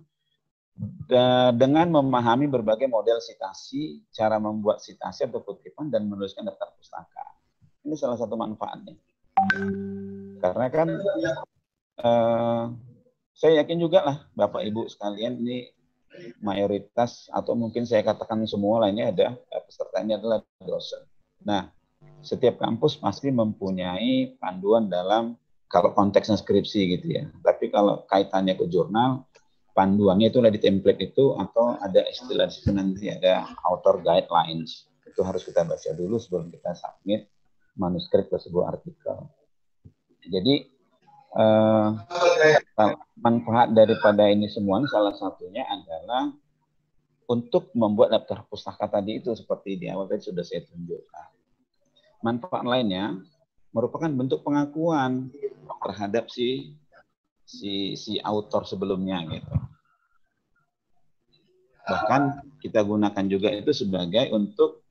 dengan memahami berbagai model citasi, cara membuat citasi atau kutipan dan menuliskan daftar pustaka. Ini salah satu manfaatnya. Karena kan saya yakin juga lah Bapak Ibu sekalian ini mayoritas atau mungkin saya katakan semua lainnya ada pesertanya adalah dosen. Nah, setiap kampus pasti mempunyai panduan dalam kalau konteksnya skripsi gitu ya. Tapi kalau kaitannya ke jurnal, panduannya itu di template itu atau ada istilah di situ nanti ada author guidelines. Itu harus kita baca dulu sebelum kita submit manuskrip ke sebuah artikel. Jadi manfaat daripada ini semuanya salah satunya adalah untuk membuat daftar pustaka tadi itu seperti di awal tadi sudah saya tunjukkan. Manfaat lainnya merupakan bentuk pengakuan terhadap si autor sebelumnya gitu. Bahkan kita gunakan juga itu sebagai untuk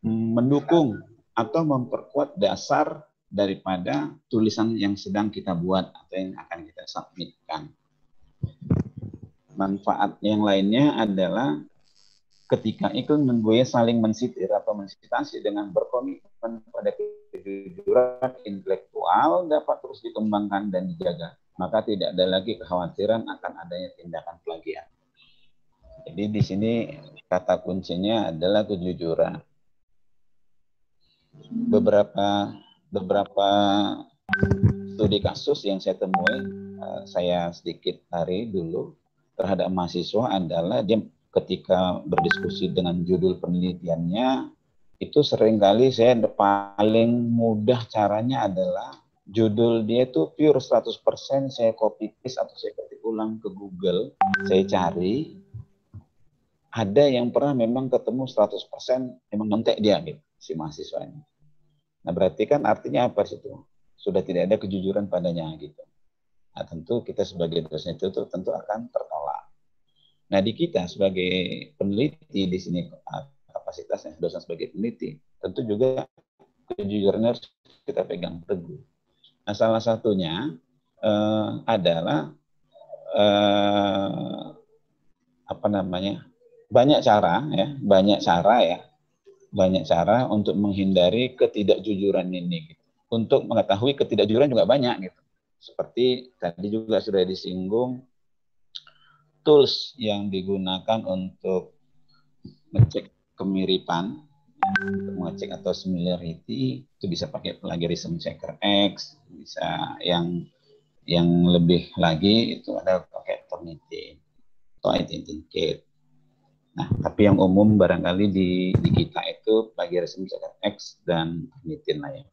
mendukung atau memperkuat dasar daripada tulisan yang sedang kita buat atau yang akan kita submitkan. Manfaat yang lainnya adalah ketika itu membuat saling mensitir atau mensitasi dengan berkomitmen pada kejujuran intelektual dapat terus dikembangkan dan dijaga. Maka tidak ada lagi kekhawatiran akan adanya tindakan plagiat. Jadi di sini kata kuncinya adalah kejujuran. Beberapa studi kasus yang saya temui, saya sedikit tarik dulu terhadap mahasiswa adalah dia ketika berdiskusi dengan judul penelitiannya, itu seringkali saya paling mudah caranya adalah judul dia itu pure 100% saya copy paste atau saya ketik ulang ke Google, saya cari, ada yang pernah memang ketemu 100% memang nyontek dia gitu, si mahasiswa ini. Nah berarti kan artinya apa situ? Sudah tidak ada kejujuran padanya gitu. Nah tentu kita sebagai dosen itu tentu akan tertolak. Nah di kita sebagai peneliti di sini kapasitasnya dosen sebagai peneliti tentu juga kejujuran harus kita pegang teguh. Nah salah satunya adalah banyak cara untuk menghindari ketidakjujuran ini. Gitu. Untuk mengetahui ketidakjujuran juga banyak gitu. Seperti tadi juga sudah disinggung tools yang digunakan untuk mengecek kemiripan, untuk mengecek atau similarity itu bisa pakai plagiarism checker X, bisa yang lebih lagi itu ada pakai Turnitin atau Identikit. Nah, tapi yang umum barangkali di kita itu plagiarism checker X dan Turnitin lah ya.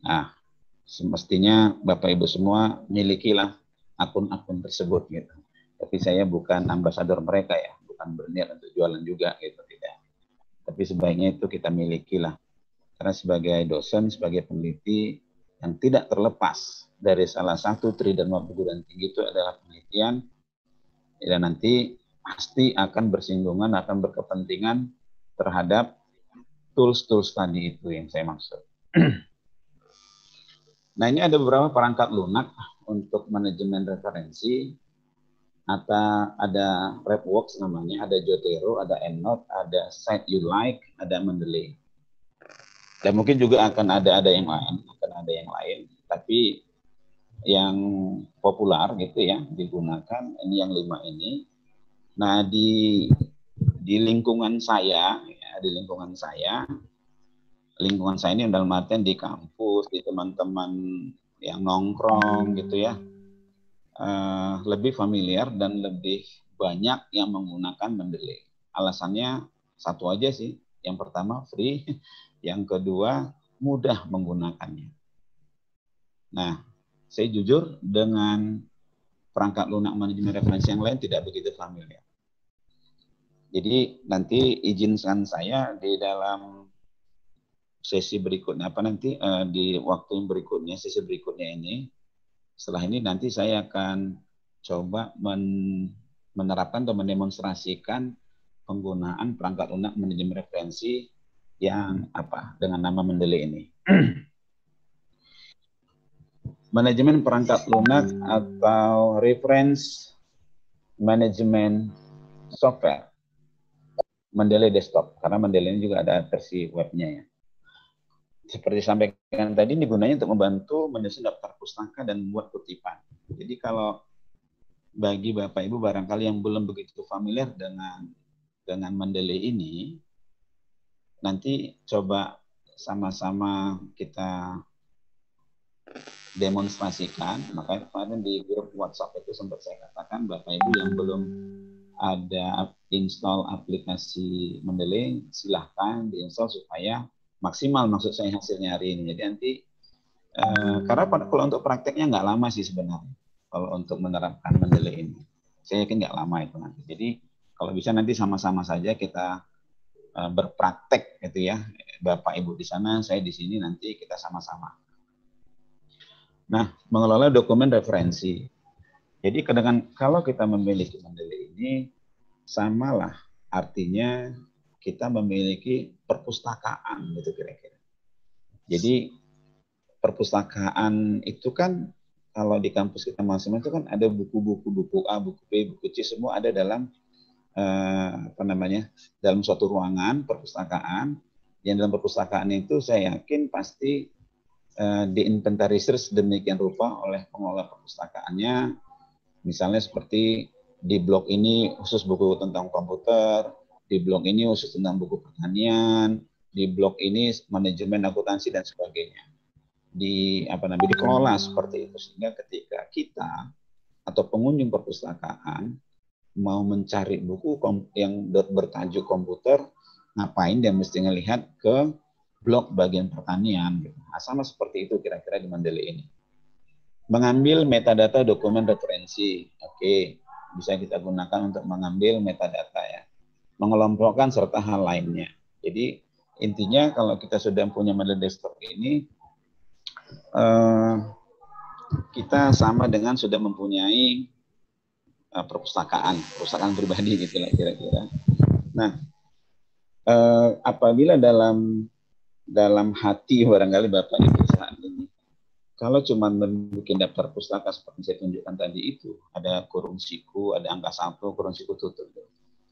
Nah, semestinya Bapak Ibu semua milikilah akun-akun tersebut gitu. Tapi saya bukan ambasador mereka ya, bukan berniat untuk jualan juga gitu, tidak. Tapi sebaiknya itu kita milikilah. Karena sebagai dosen, sebagai peneliti, yang tidak terlepas dari salah satu tridharma perguruan tinggi itu adalah penelitian, dan nanti pasti akan bersinggungan, akan berkepentingan terhadap tools-tools tadi itu yang saya maksud. Nah, ini ada beberapa perangkat lunak untuk manajemen referensi. Ada RepWorks namanya, ada Jotero, ada EndNote, ada Site You Like, ada Mendeley. Dan mungkin juga akan ada yang lain, tapi yang populer gitu ya digunakan ini yang 5 ini. Nah, di lingkungan saya, ya, lingkungan saya ini dalam artian di kampus, di teman-teman yang nongkrong gitu ya, lebih familiar dan lebih banyak yang menggunakan Mendeley. Alasannya satu aja sih. Yang pertama free, yang kedua mudah menggunakannya. Nah, saya jujur dengan perangkat lunak manajemen referensi yang lain tidak begitu familiar. Jadi nanti izinkan saya di dalam sesi berikutnya, di waktu yang berikutnya, sesi berikutnya ini, setelah ini nanti saya akan coba menerapkan atau mendemonstrasikan penggunaan perangkat lunak manajemen referensi yang dengan nama Mendeley ini. Manajemen perangkat lunak atau reference management software Mendeley desktop, karena Mendeley ini juga ada versi webnya ya. Seperti sampaikan tadi, ini gunanya untuk membantu menyusun daftar pustaka dan membuat kutipan. Jadi kalau bagi Bapak Ibu barangkali yang belum begitu familiar dengan Mendeley ini, nanti coba sama-sama kita demonstrasikan. Makanya kemarin di grup WhatsApp itu sempat saya katakan, Bapak Ibu yang belum ada install aplikasi Mendeley, silahkan diinstal supaya maksimal, maksud saya hasilnya hari ini. Jadi nanti, karena kalau untuk prakteknya nggak lama sih sebenarnya, kalau untuk menerapkan Mendeley ini. Saya yakin nggak lama itu nanti. Jadi kalau bisa nanti sama-sama saja kita berpraktek gitu ya. Bapak Ibu di sana, saya di sini, nanti kita sama-sama. Nah, mengelola dokumen referensi. Jadi kalau kita memiliki Mendeley ini, samalah artinya kita memiliki perpustakaan gitu kira-kira. Jadi perpustakaan itu kan kalau di kampus kita masing-masing itu kan ada buku-buku, buku A, buku B, buku C, semua ada dalam dalam suatu ruangan perpustakaan. Yang dalam perpustakaan itu saya yakin pasti diinventarisir sedemikian rupa oleh pengelola perpustakaannya. Misalnya seperti di blok ini khusus buku tentang komputer, di blok ini khusus tentang buku pertanian, di blok ini manajemen akuntansi dan sebagainya. Dikelola seperti itu, sehingga ketika kita atau pengunjung perpustakaan mau mencari buku yang bertajuk komputer, ngapain dia mesti ngelihat ke blok bagian pertanian gitu. Nah, sama seperti itu kira-kira di Mendeley ini. Mengambil metadata dokumen referensi. Oke, bisa kita gunakan untuk mengambil metadata ya. Mengelompokkan serta hal lainnya. Jadi intinya kalau kita sudah punya Mendeley desktop ini, kita sama dengan sudah mempunyai perpustakaan pribadi gitu lah kira-kira. Nah, apabila dalam hati barangkali Bapak Ibu saat ini, kalau cuma membuat daftar pustaka seperti saya tunjukkan tadi itu, ada kurung siku, ada angka 1, kurung siku tutup.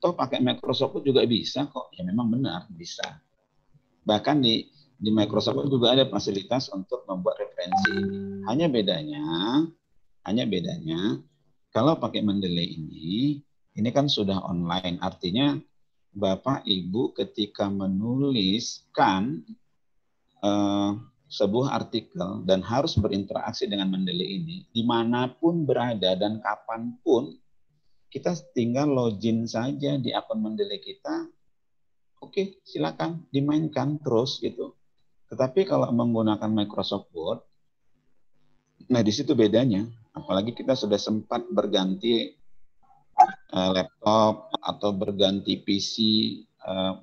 Toh pakai Microsoft juga bisa kok. Ya memang benar bisa. Bahkan di Microsoft juga ada fasilitas untuk membuat referensi. Hanya bedanya kalau pakai Mendeley ini kan sudah online. Artinya Bapak Ibu ketika menuliskan sebuah artikel dan harus berinteraksi dengan Mendeley ini, dimanapun berada dan kapanpun, kita tinggal login saja di akun Mendeley kita. Oke, silakan dimainkan terus gitu. Tetapi kalau menggunakan Microsoft Word, nah di situ bedanya. Apalagi kita sudah sempat berganti laptop atau berganti PC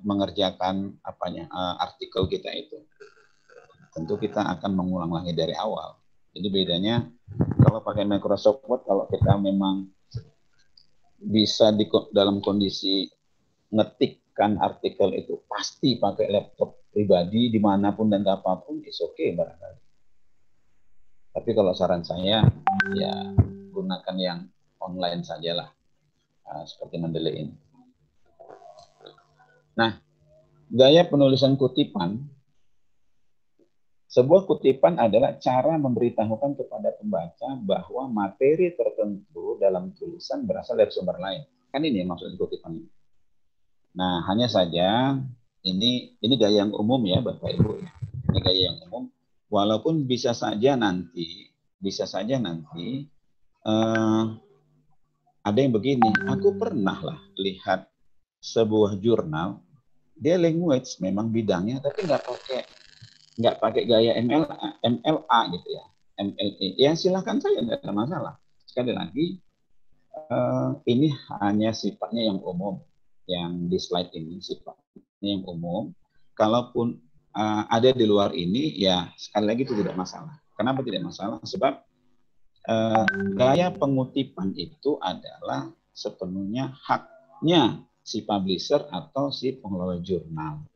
mengerjakan artikel kita itu. tentu kita akan mengulang lagi dari awal. Jadi bedanya kalau pakai Microsoft Word, kalau kita memang bisa dalam kondisi ngetikkan artikel itu pasti pakai laptop pribadi dimanapun dan apapun, is okay barangkali. Tapi kalau saran saya ya gunakan yang online sajalah, seperti Mendeley ini. Nah, gaya penulisan kutipan. Sebuah kutipan adalah cara memberitahukan kepada pembaca bahwa materi tertentu dalam tulisan berasal dari sumber lain. Kan ini maksud kutipan ini. Nah, hanya saja ini gaya yang umum ya Bapak Ibu. Ini gaya yang umum. Walaupun bisa saja nanti ada yang begini. Aku pernah lah lihat sebuah jurnal, dia language memang bidangnya, tapi nggak pakai gaya MLA gitu ya, MLA. Ya silakan saja, nggak ada masalah. Sekali lagi, ini hanya sifatnya yang umum, yang di slide ini sifatnya yang umum. Kalaupun ada di luar ini, ya sekali lagi itu tidak masalah. Kenapa tidak masalah? Sebab gaya pengutipan itu adalah sepenuhnya haknya si publisher atau si pengelola jurnal.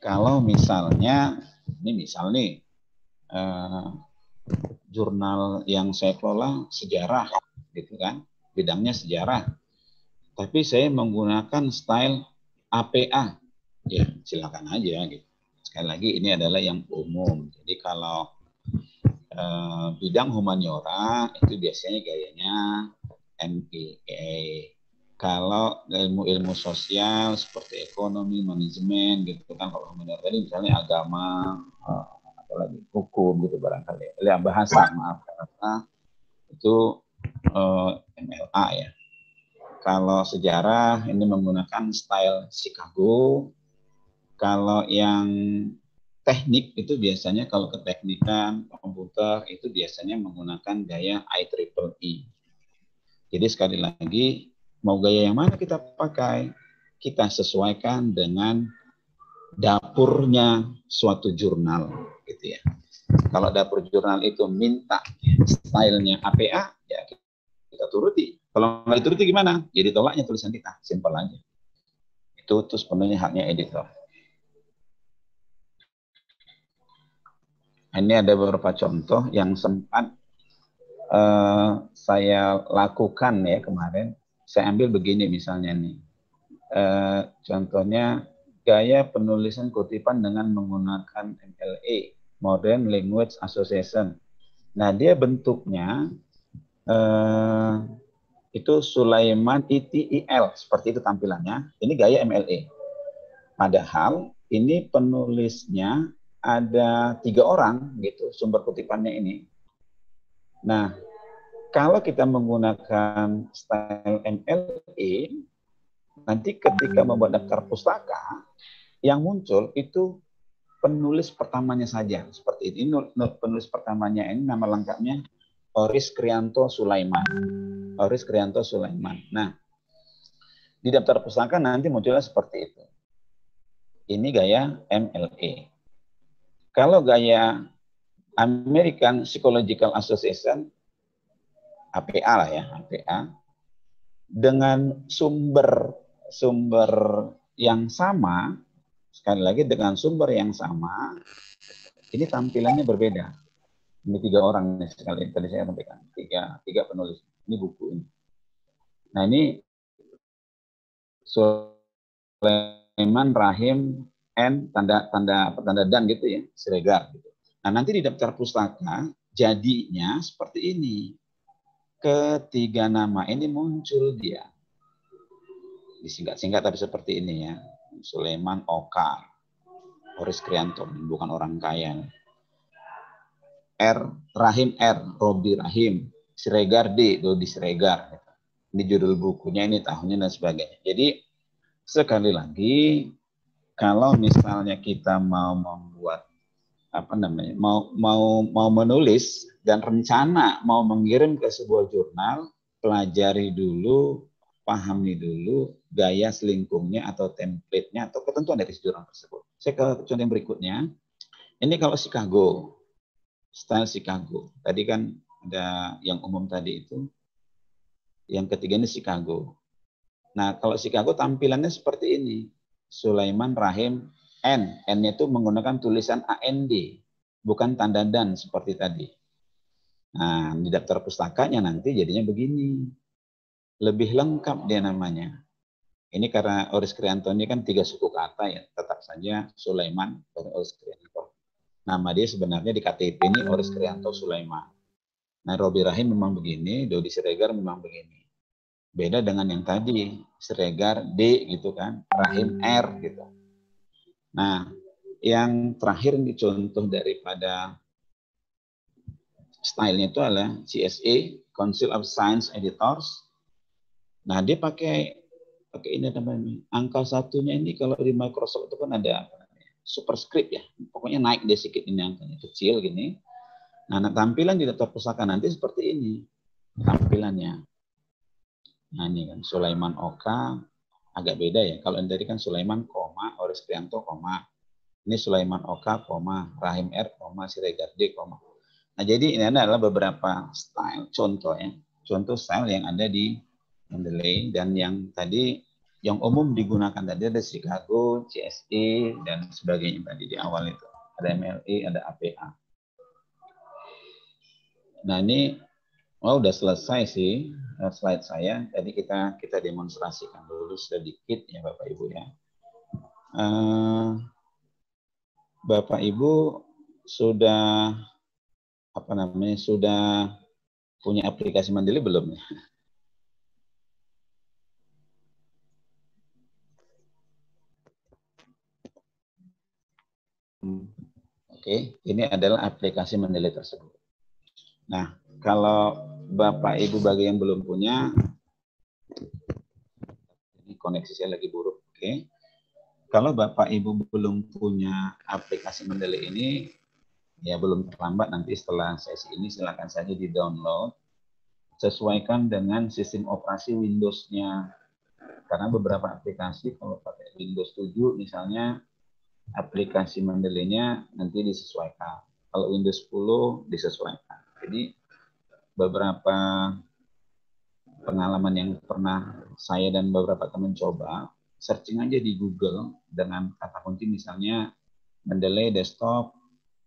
Kalau misalnya, ini misal nih, jurnal yang saya kelola sejarah, gitu kan, bidangnya sejarah. Tapi saya menggunakan style APA, ya silakan aja. Gitu. Sekali lagi ini adalah yang umum. Jadi kalau bidang humaniora itu biasanya gayanya MEA. Kalau ilmu-ilmu sosial seperti ekonomi, manajemen gitu kan, kalau humaniora tadi misalnya agama, apalagi hukum gitu barangkali. Bahasa itu MLA ya. Kalau sejarah ini menggunakan style Chicago. Kalau yang teknik itu biasanya kalau keteknikan komputer itu biasanya menggunakan gaya IEEE. Jadi sekali lagi, mau gaya yang mana kita pakai, kita sesuaikan dengan dapurnya suatu jurnal, gitu ya. Kalau dapur jurnal itu minta stylenya APA, ya kita turuti. Kalau nggak dituruti gimana? Jadi tolaknya tulisan kita, simpel aja. Itu sepenuhnya haknya editor. Ini ada beberapa contoh yang sempat saya lakukan ya kemarin. Saya ambil begini misalnya nih. Contohnya gaya penulisan kutipan dengan menggunakan MLA, Modern Language Association. Nah, dia bentuknya itu Sulaiman ITIL, seperti itu tampilannya. Ini gaya MLA. Padahal ini penulisnya ada 3 orang gitu sumber kutipannya ini. Nah, kalau kita menggunakan style MLA, nanti ketika membuat daftar pustaka, yang muncul itu penulis pertamanya saja. Seperti ini, penulis pertamanya ini nama lengkapnya Oris Krianto Sulaiman. Oris Krianto Sulaiman. Nah, di daftar pustaka nanti munculnya seperti itu. Ini gaya MLA. Kalau gaya American Psychological Association, APA lah ya, APA, dengan sumber yang sama, sekali lagi dengan sumber yang sama, ini tampilannya berbeda. Ini 3 orang nih, sekali tadi saya sampaikan, tiga penulis. Ini buku ini. Nah ini Sulaiman Rahim N tanda dan gitu ya, Siregar gitu. Nah nanti di daftar pustaka jadinya seperti ini. Ketiga nama ini muncul dia. Disingkat-singkat tapi seperti ini ya. Sulaiman Oka, Oris Krianto, bukan orang kaya. Rahim Robi Rahim, Siregar D, Dodi Siregar. Ini judul bukunya, ini tahunnya dan sebagainya. Jadi sekali lagi, kalau misalnya kita mau membuat mau menulis dan rencana mau mengirim ke sebuah jurnal, pelajari dulu, pahami dulu gaya selingkungnya atau template-nya atau ketentuan dari jurnal tersebut. Saya ke contoh yang berikutnya. Ini kalau Chicago, style Chicago. Tadi kan ada yang umum tadi itu. Yang ketiga ini Chicago. Nah, kalau Chicago tampilannya seperti ini. Sulaiman Rahim N. N-nya itu menggunakan tulisan AND, bukan tanda dan seperti tadi. Nah, di daftar pustakanya nanti jadinya begini. Lebih lengkap dia namanya. Ini karena Oris Krianto ini kan 3 suku kata ya, tetap saja Sulaiman dari Oris Krianto. Nama dia sebenarnya di KTP ini Oris Krianto Sulaiman. Nah, Robi Rahim memang begini, Dodi Siregar memang begini. Beda dengan yang tadi, Siregar D gitu kan, Rahim R gitu. Nah, yang terakhir ini contoh daripada stylenya itu adalah CSA, Council of Science Editors. Nah, dia pakai ini namanya. Angka satunya ini kalau di Microsoft itu kan ada superscript ya. Pokoknya naik dia sedikit ini angkanya, kecil gini. Nah, tampilan di daftar pusaka nanti seperti ini tampilannya. Nah, ini kan Sulaiman Oka agak beda ya. Kalau yang tadi kan Sulaiman, Oris Krianto, ini Sulaiman Oka, Rahim R, Siregar D, Nah, jadi ini adalah beberapa style, contoh ya. Contoh style yang ada di Mendeley, dan yang tadi, yang umum digunakan tadi ada Chicago, CSE, dan sebagainya tadi di awal itu. Ada MLE, ada APA. Nah, ini udah selesai sih slide saya. Tadi kita demonstrasikan dulu sedikit ya Bapak Ibu ya. Bapak Ibu sudah sudah punya aplikasi Mendeley belum ya? Oke, ini adalah aplikasi Mendeley tersebut. Nah, kalau Bapak Ibu bagi yang belum punya, ini koneksi saya lagi buruk. Oke. Kalau Bapak Ibu belum punya aplikasi Mendeley ini, ya belum terlambat, nanti setelah sesi ini silakan saja di-download. Sesuaikan dengan sistem operasi Windows-nya. Karena beberapa aplikasi kalau pakai Windows 7 misalnya, aplikasi Mendeley-nya nanti disesuaikan. Kalau Windows 10 disesuaikan. Jadi beberapa pengalaman yang pernah saya dan beberapa teman coba, searching aja di Google dengan kata kunci misalnya Mendeley desktop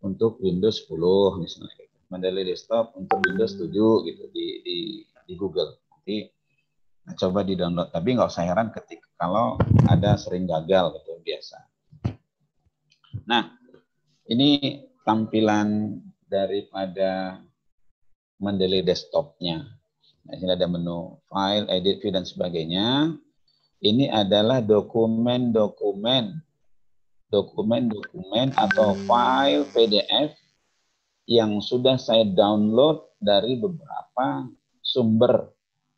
untuk Windows 10 misalnya, Mendeley desktop untuk Windows 7 gitu di Google. Nanti coba di-download, tapi nggak usah heran ketika kalau ada sering gagal gitu, biasa. Nah, ini tampilan daripada Mendeley desktopnya. Nah, ini ada menu file, edit, view, dan sebagainya. Ini adalah dokumen atau file PDF yang sudah saya download dari beberapa sumber,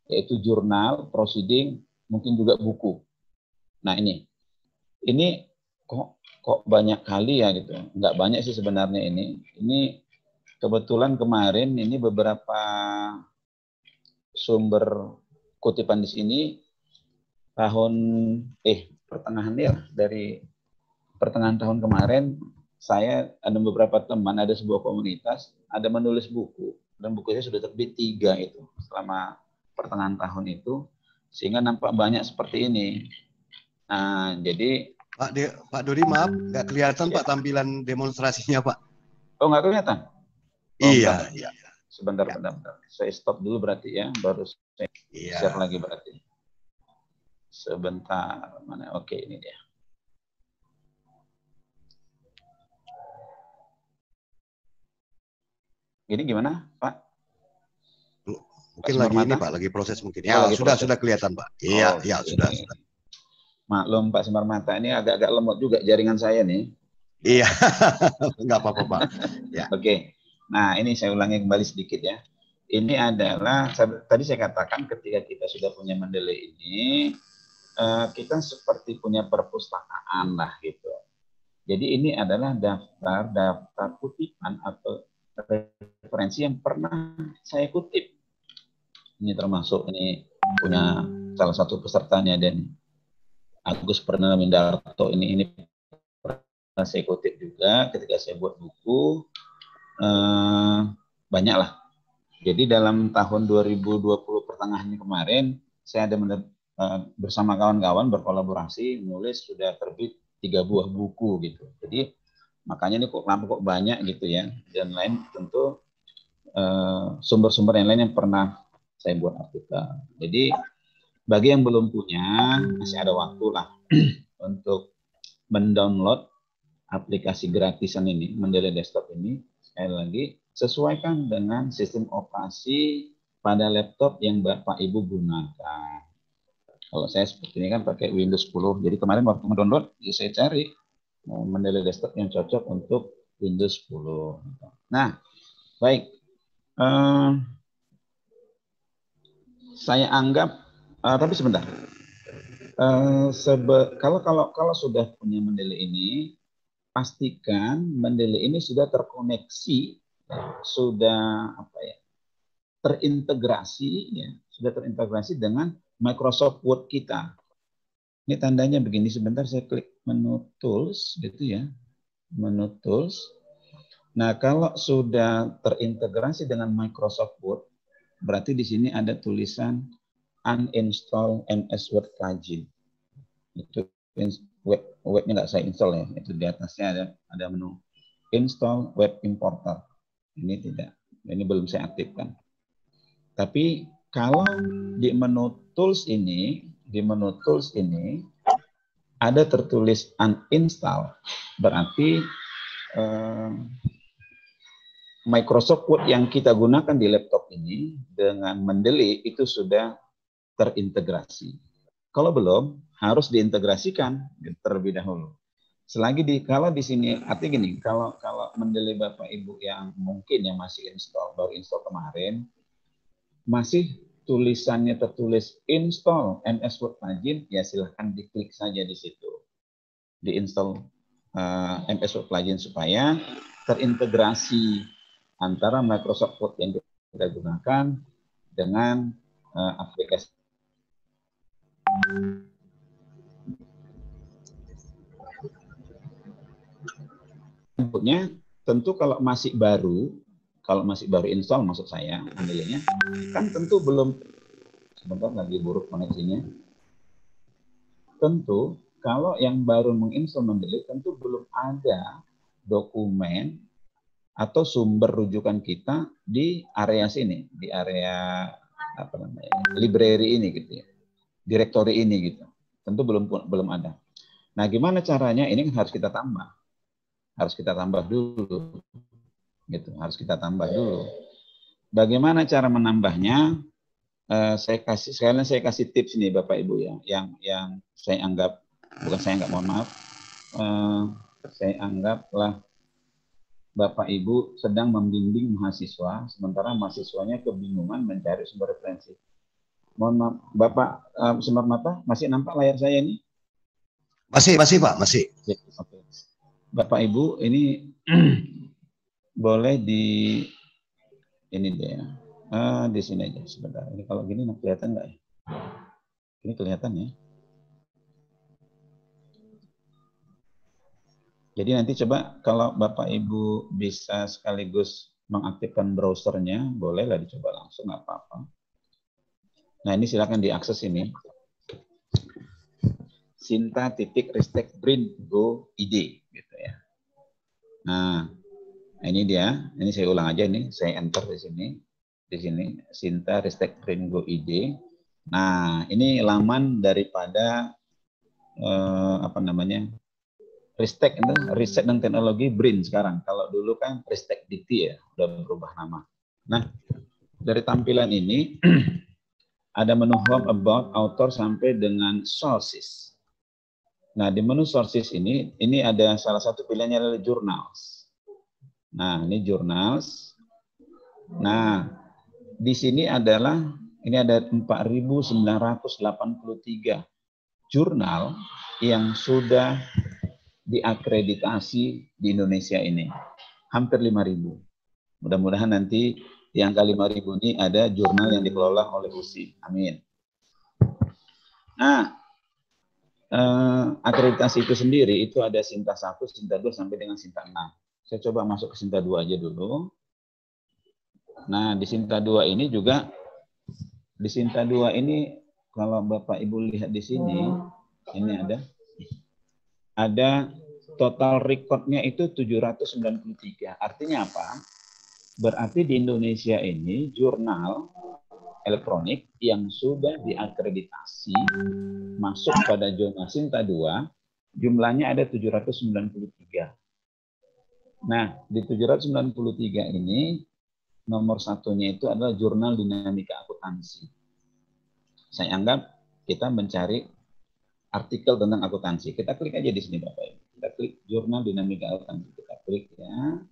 yaitu jurnal, proceeding, mungkin juga buku. Nah, ini kok banyak kali ya gitu. Nggak banyak sih sebenarnya ini. Ini kebetulan kemarin ini beberapa sumber kutipan di sini dari pertengahan tahun kemarin saya ada beberapa teman, ada sebuah komunitas, ada menulis buku, dan buku saya sudah terbit 3 itu selama pertengahan tahun itu, sehingga nampak banyak seperti ini. Nah, jadi Pak Dodi, maaf, nggak kelihatan Pak tampilan demonstrasinya Pak. Oh, nggak kelihatan? Iya. Sebentar. Saya stop dulu berarti ya, baru saya share lagi berarti. Sebentar, mana? Oke, ini dia. Ini gimana, Pak? Mungkin lagi ini Pak, lagi proses mungkin. Ya, sudah kelihatan Pak. Iya, sudah. Maklum Pak Simarmata, ini agak-agak lemot juga jaringan saya nih. Iya, nggak apa-apa Pak. Ya. Oke. Nah, ini saya ulangi kembali sedikit ya. Ini adalah, tadi saya katakan ketika kita sudah punya Mendeley ini, kita seperti punya perpustakaan lah gitu. Jadi ini adalah daftar kutipan atau referensi yang pernah saya kutip. Ini termasuk ini punya salah satu pesertanya, dan Agus Pernama Mindarto ini saya kutip juga ketika saya buat buku, banyak lah. Jadi dalam tahun 2020 pertengahannya kemarin, saya ada bersama kawan-kawan berkolaborasi menulis sudah terbit 3 buah buku gitu. Jadi makanya ini kok banyak gitu ya. Dan lain tentu sumber-sumber yang lain yang pernah saya buat artikel. Jadi bagi yang belum punya, masih ada waktu lah untuk mendownload aplikasi gratisan ini, Mendeley Desktop ini. Sekali lagi, sesuaikan dengan sistem operasi pada laptop yang Bapak Ibu gunakan. Kalau saya seperti ini kan pakai Windows 10. Jadi kemarin waktu mendownload, ya saya cari Mendeley Desktop yang cocok untuk Windows 10. Nah, baik. Saya anggap, tapi sebentar. Kalau sudah punya Mendeley ini, pastikan Mendeley ini sudah terkoneksi, sudah terintegrasi, ya, sudah terintegrasi dengan Microsoft Word kita. Ini tandanya begini, sebentar saya klik menu Tools, gitu ya, menu Tools. Nah, kalau sudah terintegrasi dengan Microsoft Word, berarti di sini ada tulisan uninstall MS Word plugin. Itu webnya nggak saya install ya, itu di atasnya ada menu install web importer. Ini tidak, ini belum saya aktifkan. Tapi kalau di menu tools ini ada tertulis uninstall, berarti Microsoft Word yang kita gunakan di laptop ini dengan Mendeley itu sudah terintegrasi. Kalau belum, harus diintegrasikan terlebih dahulu. Selagi kalau di sini, artinya gini, kalau Mendeley Bapak Ibu yang mungkin yang masih baru install kemarin, masih tulisannya tertulis install MS Word plugin, ya silahkan diklik saja di situ. Diinstal MS Word plugin supaya terintegrasi antara Microsoft Word yang kita gunakan dengan aplikasi. Inputnya tentu kalau masih baru install maksud saya, Mendeley-nya kan tentu belum, sebentar lagi buruk koneksinya. Tentu kalau yang baru menginstall Mendeley tentu belum ada dokumen atau sumber rujukan kita di area sini, di area library ini gitu ya, directory ini gitu. Tentu belum ada. Nah, gimana caranya? Ini harus kita tambah. Harus kita tambah dulu. Gitu, harus kita tambah dulu. Bagaimana cara menambahnya? Saya kasih tips ini Bapak Ibu ya, yang saya anggap, saya anggaplah Bapak Ibu sedang membimbing mahasiswa, sementara mahasiswanya kebingungan mencari sumber referensi. Mohon maaf, Bapak Sumarmata, masih nampak layar saya ini? Masih Pak, masih. Oke. Bapak Ibu, ini boleh di ini dia. Di sini aja sebentar. Ini kalau gini kelihatan nggak ya? Ini kelihatan ya. Jadi nanti coba kalau Bapak Ibu bisa sekaligus mengaktifkan browsernya, bolehlah dicoba langsung, nggak apa-apa. Nah, ini silakan diakses ini. Sinta.ristek.brin.go.id gitu ya. Nah, ini dia. Ini saya ulang aja nih, saya enter di sini. Di sini Sinta.ristek.brin.go.id. Nah, ini laman daripada Ristek itu riset dan teknologi BRIN sekarang. Kalau dulu kan Ristek Dikti ya, udah berubah nama. Nah, dari tampilan ini ada menu home, about, author sampai dengan sources. Nah, di menu sources ini ada salah satu pilihannya adalah journals. Nah, ini journals. Nah, di sini ada 4.983 jurnal yang sudah diakreditasi di Indonesia ini. Hampir 5.000. Mudah-mudahan nanti di angka 5.000 ini ada jurnal yang dikelola oleh USI. Amin. Nah, akreditasi itu sendiri itu ada Sinta 1, Sinta 2 sampai dengan Sinta 6. Saya coba masuk ke Sinta 2 aja dulu. Nah, di Sinta 2 ini juga, di Sinta 2 ini kalau Bapak Ibu lihat di sini, ini ada total recordnya itu 793. Artinya apa? Berarti di Indonesia ini jurnal elektronik yang sudah diakreditasi masuk pada zona Sinta 2 jumlahnya ada 793. Nah, di 793 ini nomor satunya itu adalah jurnal dinamika akuntansi. Saya anggap kita mencari artikel tentang akuntansi. Kita klik aja di sini Bapak Ibu. Kita klik jurnal dinamika akuntansi. Kita klik ya.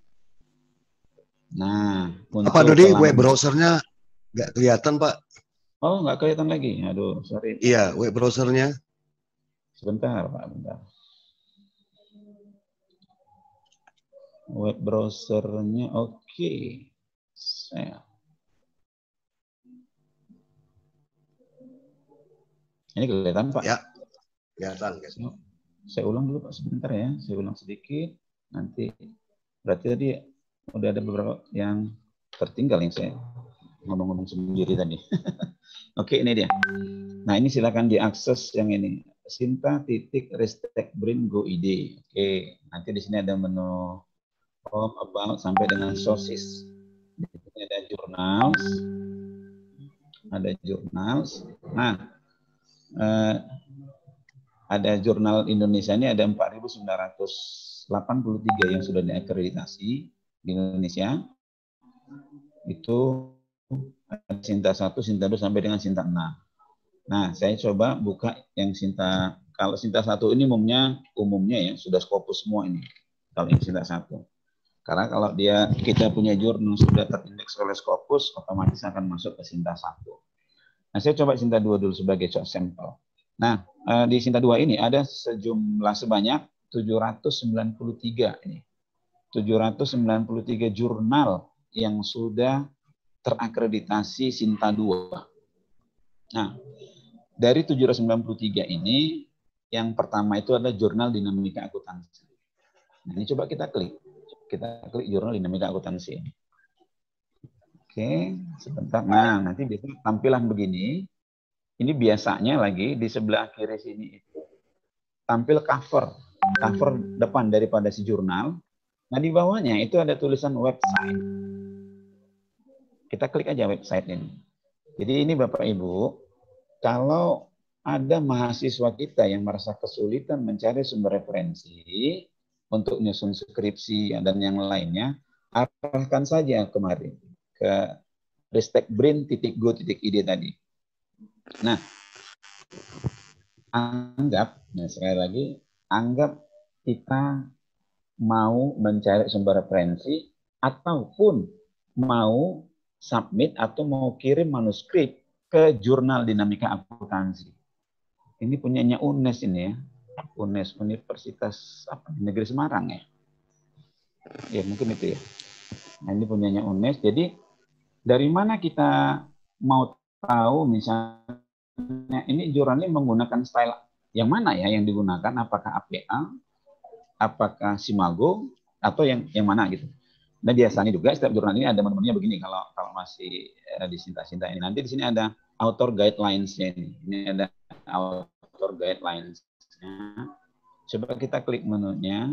Nah, Pak Dodi, web browsernya nggak kelihatan, Pak. Oh, nggak kelihatan lagi. Aduh, sorry. Iya, web browsernya. Sebentar, Pak. Bentar. Web browsernya oke. Ini kelihatan, Pak? Ya, kelihatan. Saya ulang dulu, Pak, sebentar ya. Saya ulang sedikit. Nanti, berarti tadi udah ada beberapa yang tertinggal yang saya ngomong-ngomong sendiri tadi. Oke, ini dia. Nah, ini silakan diakses yang ini. Sinta.ristek.brin.go.id. Oke, nanti di sini ada menu home, about, sampai dengan sources. Di sini ada journals. Ada journals. Nah, ada jurnal Indonesia ini ada 4.983 yang sudah diakreditasi di Indonesia. Itu ada Sinta 1, Sinta 2 sampai dengan Sinta 6. Nah, saya coba buka yang Sinta. Kalau Sinta 1 ini umumnya ya sudah Scopus semua ini. Kalau yang Sinta 1. Karena kalau kita punya jurnal sudah terindeks oleh Scopus, otomatis akan masuk ke Sinta 1. Nah, saya coba Sinta 2 dulu sebagai sampel. Nah, di Sinta 2 ini ada sejumlah sebanyak 793 ini. 793 jurnal yang sudah terakreditasi Sinta 2. Nah, dari 793 ini, yang pertama itu adalah jurnal dinamika akuntansi. Nah, ini coba kita klik. Kita klik jurnal dinamika akuntansi. Oke, sebentar. Nah, nanti biasanya tampilan begini. Ini biasanya lagi di sebelah kiri sini itu tampil cover depan daripada si jurnal. Nah, di bawahnya itu ada tulisan website. Kita klik aja website ini. Jadi ini Bapak Ibu, kalau ada mahasiswa kita yang merasa kesulitan mencari sumber referensi untuk nyusun skripsi dan yang lainnya, arahkan saja kemarin ke ristekbrin.go.id tadi. Nah, sekali lagi, anggap kita mau mencari sumber referensi ataupun mau submit atau mau kirim manuskrip ke jurnal dinamika akuntansi. Ini punyanya UNES ini ya. UNES, Universitas Negeri Semarang ya. Ya mungkin itu ya. Nah, ini punyanya UNES. Jadi dari mana kita mau tahu misalnya ini jurnalnya menggunakan style yang mana ya yang digunakan, apakah APA, apakah Simago, atau yang mana gitu. Nah biasanya juga setiap jurnal ini ada menu-menunya begini kalau masih di Sinta ini. Nanti di sini ada author guidelines-nya ini. Ini ada author guidelines-nya. Coba kita klik menunya.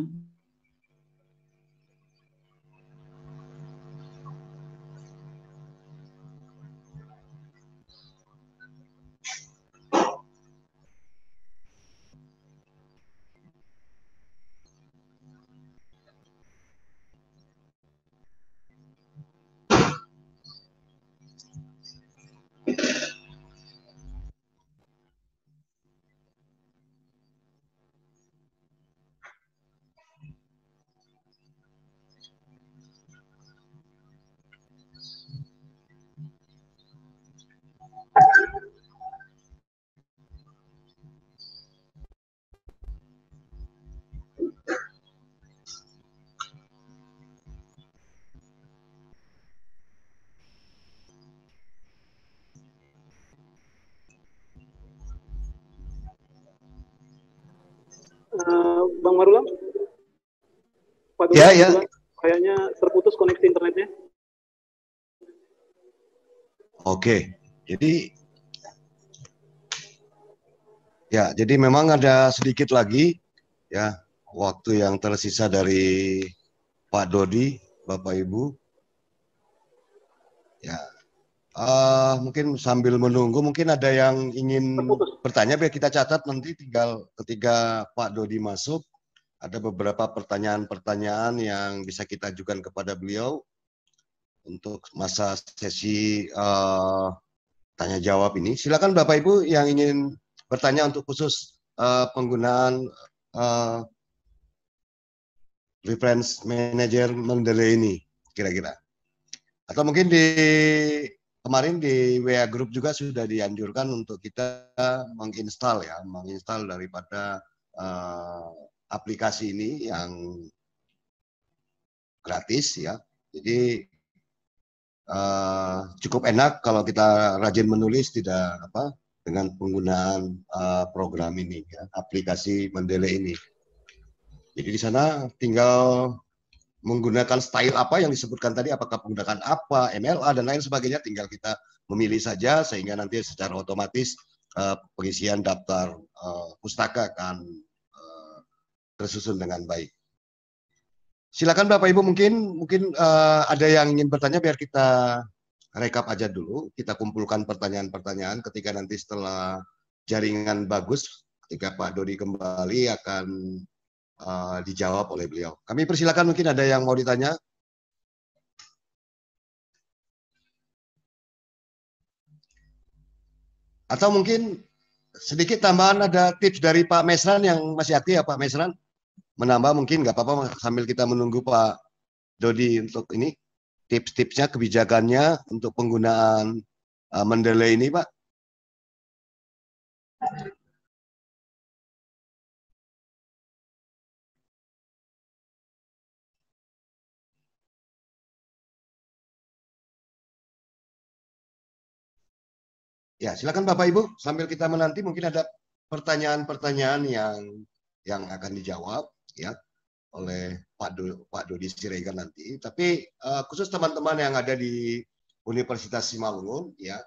Bang Marulam, Pak Dodi, Ya, ya. kayaknya terputus koneksi internetnya. Oke. Jadi memang ada sedikit lagi ya waktu yang tersisa dari Pak Dodi, Bapak Ibu. Ya, mungkin sambil menunggu, mungkin ada yang ingin bertanya, biar kita catat nanti tinggal ketika Pak Dodi masuk, ada beberapa pertanyaan-pertanyaan yang bisa kita ajukan kepada beliau untuk masa sesi tanya jawab ini. Silakan Bapak Ibu yang ingin bertanya untuk khusus penggunaan reference manager Mendeley ini kira-kira. Atau mungkin kemarin di WA Group juga sudah dianjurkan untuk kita menginstal daripada aplikasi ini yang gratis ya. Jadi cukup enak kalau kita rajin menulis dengan penggunaan program ini ya, aplikasi Mendeley ini. Jadi di sana tinggal menggunakan style apa yang disebutkan tadi, apakah menggunakan apa, MLA dan lain sebagainya, tinggal kita memilih saja sehingga nanti secara otomatis pengisian daftar pustaka akan tersusun dengan baik. Silakan Bapak Ibu, mungkin ada yang ingin bertanya, biar kita rekap aja dulu, kita kumpulkan pertanyaan-pertanyaan, ketika nanti setelah jaringan bagus, ketika Pak Dodi kembali akan dijawab oleh beliau. Kami persilakan, mungkin ada yang mau ditanya. Atau mungkin sedikit tambahan, ada tips dari Pak Mesran yang masih aktif ya Pak Mesran? Menambah mungkin nggak apa-apa sambil kita menunggu Pak Dodi untuk ini, tips-tipsnya, kebijakannya untuk penggunaan Mendeley ini Pak. Ya, silakan Bapak Ibu, sambil kita menanti mungkin ada pertanyaan-pertanyaan yang akan dijawab ya oleh Pak Dodi Siregar nanti. Tapi khusus teman-teman yang ada di Universitas Simalungun ya,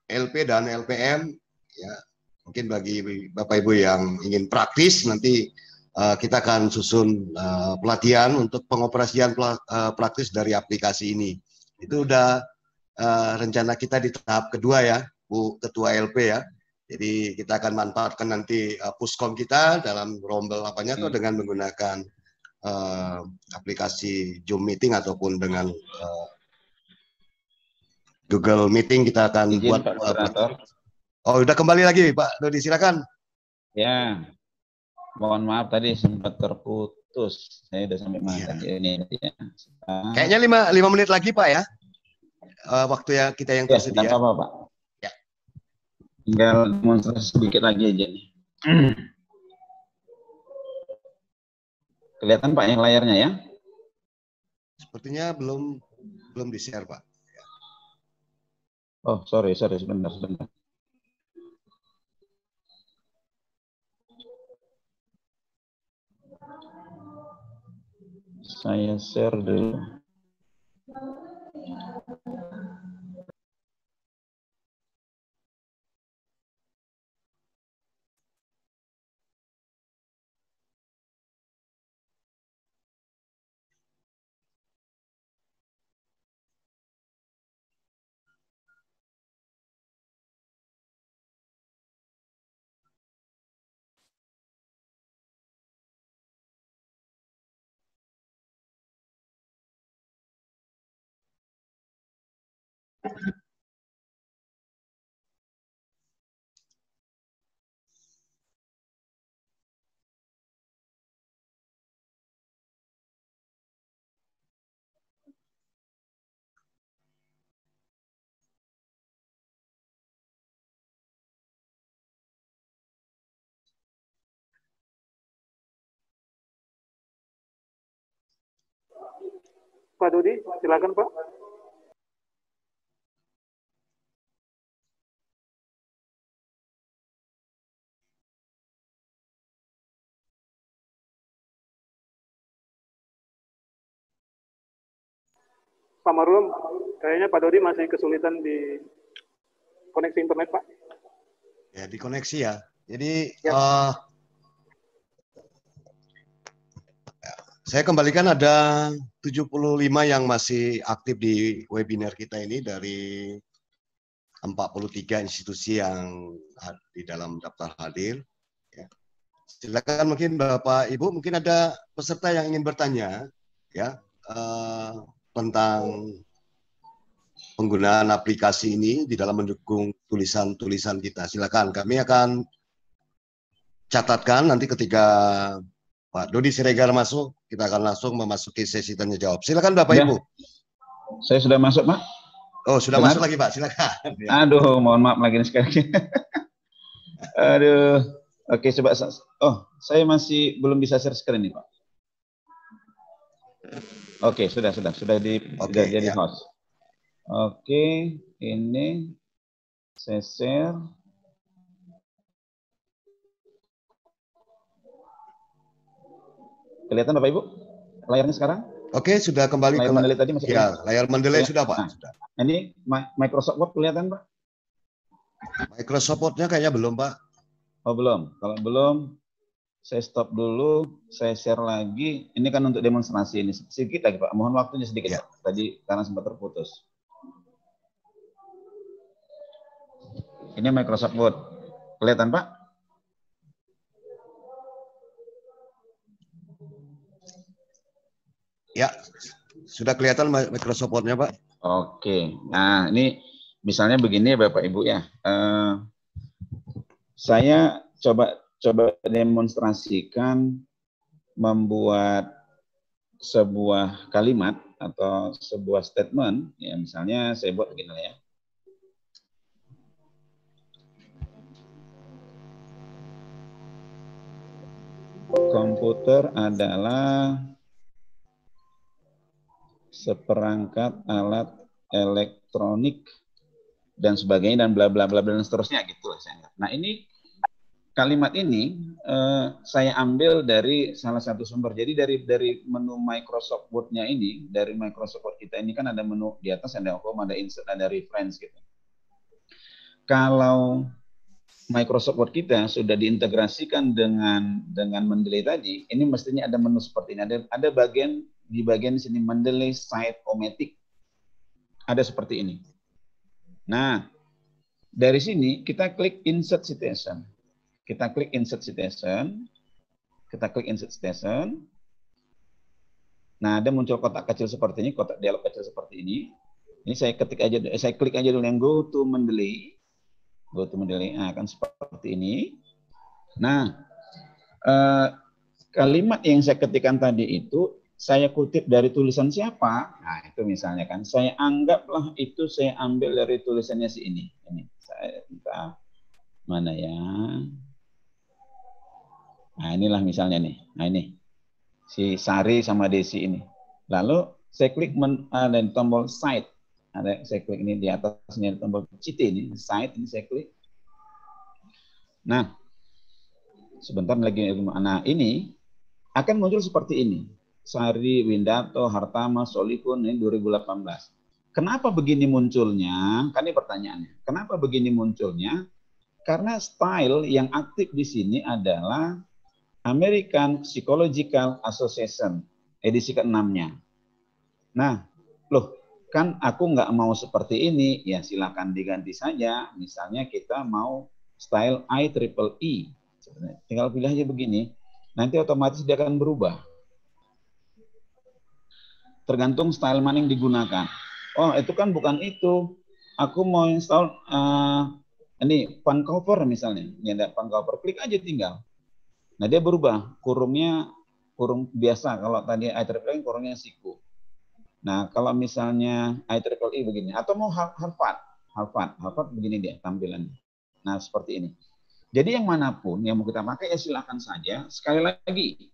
LP dan LPM ya, mungkin bagi Bapak Ibu yang ingin praktis, nanti kita akan susun pelatihan untuk pengoperasian praktis dari aplikasi ini. Itu udah rencana kita di tahap kedua ya, Bu Ketua LP ya. Jadi kita akan manfaatkan nanti puskom kita dalam rombel apanya tuh dengan menggunakan aplikasi Zoom Meeting ataupun dengan Google Meeting. Kita akan buat Pak Moderator. Oh, udah kembali lagi Pak Dodi, silakan. Ya, mohon maaf tadi sempat terputus. Saya udah sampai mana tadi ini ya. Kayaknya 5 menit lagi Pak ya. Waktu ya kita yang tersedia. Ya, apa-apa Pak. Ya. Tinggal demonstrasi sedikit lagi aja nih. Kelihatan Pak yang layarnya ya? Sepertinya belum di-share Pak. Oh, sorry, sebentar. Saya share dulu. Pak Dodi, silakan Pak. Pak Marulum, kayaknya Pak Dodi masih kesulitan di koneksi internet, Pak. Ya, dikoneksi ya. Jadi Ya. saya kembalikan ada 75 yang masih aktif di webinar kita ini dari 43 institusi yang di dalam daftar hadir. Ya. Silakan mungkin Bapak Ibu, mungkin ada peserta yang ingin bertanya ya tentang penggunaan aplikasi ini di dalam mendukung tulisan-tulisan kita. Silakan, kami akan catatkan nanti ketika Pak Dodi Siregar masuk, kita akan langsung memasuki sesi tanya jawab. Silakan Bapak Ibu. Saya sudah masuk, Pak. Oh, sudah Benar? masuk lagi Pak, silakan. Ya. Aduh, mohon maaf lagi nih sekali. Aduh. Oke, coba. Oh, saya masih belum bisa share screen nih, Pak. Oke, sudah jadi host. Oke, ini saya share. Kelihatan Bapak Ibu layarnya sekarang? Oke, sudah kembali layar ke mendelay tadi masih ya, layar mendelay sudah Pak. Nah, sudah. Ini Microsoft Word kelihatan Pak? Microsoft Word-nya kayaknya belum Pak. Oh belum. Kalau belum, saya stop dulu. Saya share lagi. Ini kan untuk demonstrasi ini sedikit lagi Pak. Mohon waktunya sedikit Ya. Pak. Tadi karena sempat terputus. Ini Microsoft Word. Kelihatan Pak? Ya, sudah kelihatan Microsoft Word-nya Pak. Oke, nah ini misalnya begini Bapak Ibu ya. Saya coba demonstrasikan membuat sebuah kalimat atau sebuah statement. Ya misalnya saya buat begini ya. Komputer adalah seperangkat alat elektronik dan sebagainya dan bla bla bla dan seterusnya gitu lah saya. Nah ini kalimat ini saya ambil dari salah satu sumber. Jadi dari menu Microsoft Word-nya ini, dari Microsoft Word kita ini kan ada menu di atas, ada home, ada insert, ada reference gitu. Kalau Microsoft Word kita sudah diintegrasikan dengan Mendeley tadi, ini mestinya ada menu seperti ini. Ada bagian di bagian sini Mendeley Site-O-Matic. Ada seperti ini. Nah, dari sini kita klik Insert Citation. Kita klik Insert Citation. Kita klik Insert Citation. Nah, ada muncul kotak kecil seperti ini, kotak dialog kecil seperti ini. Ini saya klik aja dulu yang Go to Mendeley. Go to Mendeley. Nah, akan seperti ini. Nah, kalimat yang saya ketikkan tadi itu saya kutip dari tulisan siapa? Nah, itu misalnya kan. Saya anggaplah itu saya ambil dari tulisannya si ini. Ini saya minta mana ya? Nah, inilah misalnya nih. Nah, ini. Si Sari sama Desi ini. Lalu saya klik ada tombol Cite. Saya klik ini di atasnya ada tombol CT ini, Cite ini saya klik. Nah, sebentar lagi. Nah, ini akan muncul seperti ini. Sari, Windato, Hartama, Solikun, ini 2018. Kenapa begini munculnya? Kan ini pertanyaannya. Kenapa begini munculnya? Karena style yang aktif di sini adalah American Psychological Association, edisi ke-6-nya. Nah, loh, kan aku nggak mau seperti ini, ya silakan diganti saja. Misalnya kita mau style IEEE. Tinggal pilih aja begini, nanti otomatis dia akan berubah. Tergantung style mana yang digunakan. Oh, itu kan bukan itu. Aku mau install ini font cover misalnya. Ini ada font cover, klik aja tinggal. Nah, dia berubah. Kurungnya kurung biasa. Kalau tadi IEEE kurungnya siku. Nah, kalau misalnya IEEE begini. Atau mau Harvard begini dia tampilannya. Nah, seperti ini. Jadi yang manapun yang mau kita pakai ya silakan saja. Sekali lagi,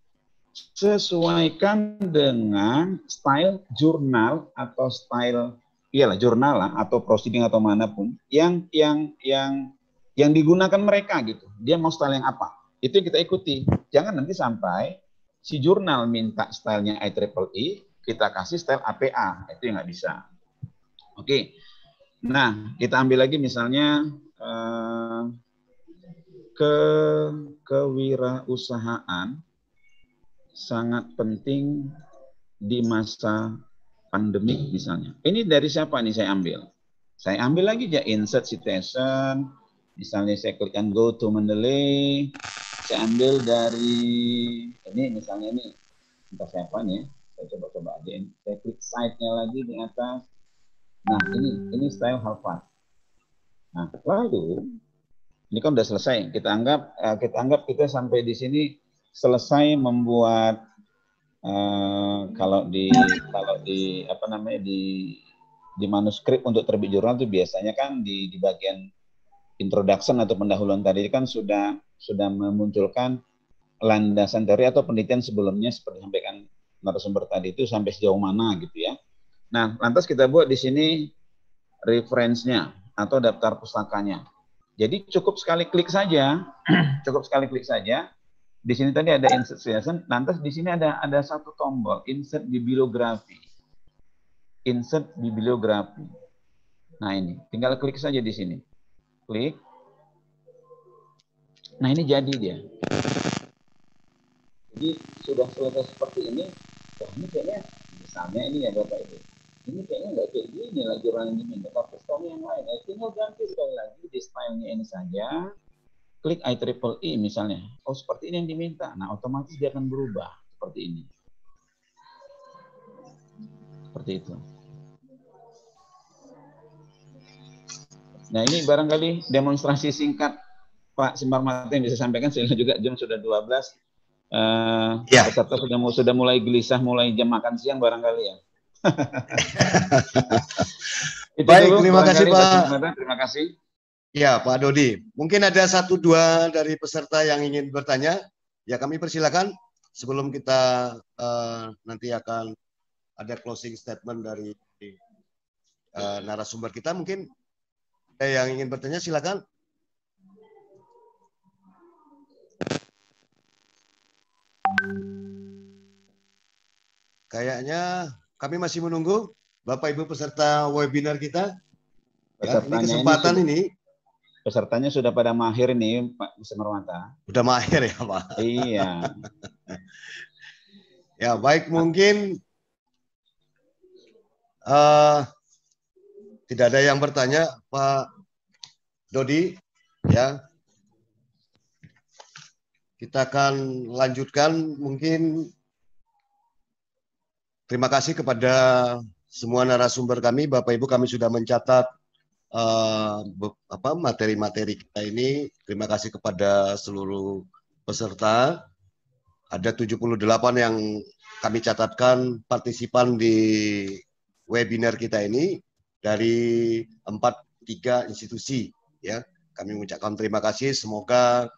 sesuaikan dengan style jurnal atau style jurnal lah atau proceeding atau manapun yang digunakan mereka gitu. Dia mau style yang apa? Itu yang kita ikuti. Jangan nanti sampai si jurnal minta stylenya IEEE, kita kasih style APA, itu yang nggak bisa. Oke, nah kita ambil lagi misalnya kewirausahaan sangat penting di masa pandemik misalnya. Ini dari siapa nih saya ambil? Saya ambil lagi aja insert citation, misalnya saya klik go to Mendeley, saya ambil dari ini misalnya ini, entah siapa nih, saya coba aja, saya klik site-nya lagi di atas. Nah ini style Harvard. Nah lalu ini kan udah selesai. Kita anggap kita sampai di sini selesai membuat kalau di apa namanya di manuskrip untuk terbit jurnal itu biasanya kan di bagian introduction atau pendahuluan tadi kan sudah memunculkan landasan teori atau penelitian sebelumnya seperti sampaikan narasumber tadi itu sampai sejauh mana gitu ya. Nah, lantas kita buat di sini reference-nya atau daftar pustakanya. Jadi cukup sekali klik saja, Di sini tadi ada insert citation, lantas di sini ada satu tombol insert bibliografi. Insert bibliografi. Nah ini, tinggal klik saja di sini. Klik. Nah ini jadi dia. Jadi sudah selesai seperti ini. Wah ini kayaknya, misalnya ini ya Bapak Ibu. Ini kayaknya nggak kayak gini lah jurnal yang diminta. Tapi style yang lain. Tinggal ganti sekali lagi di stylenya ini saja. Klik IEEE misalnya. Oh seperti ini yang diminta. Nah otomatis dia akan berubah seperti ini. Seperti itu. Nah ini barangkali demonstrasi singkat Pak Simarmata yang bisa sampaikan, sehingga juga jam sudah 12. Ya. Peserta sudah mulai gelisah, mulai jam makan siang barangkali ya. Baik, terima kasih Pak. Terima kasih. Ya Pak Dodi, mungkin ada 1-2 dari peserta yang ingin bertanya. Ya kami persilakan. Sebelum kita nanti akan ada closing statement dari narasumber kita, mungkin ada yang ingin bertanya silakan. Kayaknya kami masih menunggu Bapak Ibu peserta webinar kita. Ya, ini kesempatan ini. Pesertanya sudah pada mahir nih Pak Simarmata. Sudah mahir ya Pak. Iya. Ya baik, mungkin tidak ada yang bertanya Pak Dodi. Ya. Kita akan lanjutkan mungkin. Terima kasih kepada semua narasumber kami, Bapak Ibu, kami sudah mencatat materi-materi kita ini. Terima kasih kepada seluruh peserta. Ada 78 yang kami catatkan partisipan di webinar kita ini dari 3 institusi. Ya, kami mengucapkan terima kasih. Semoga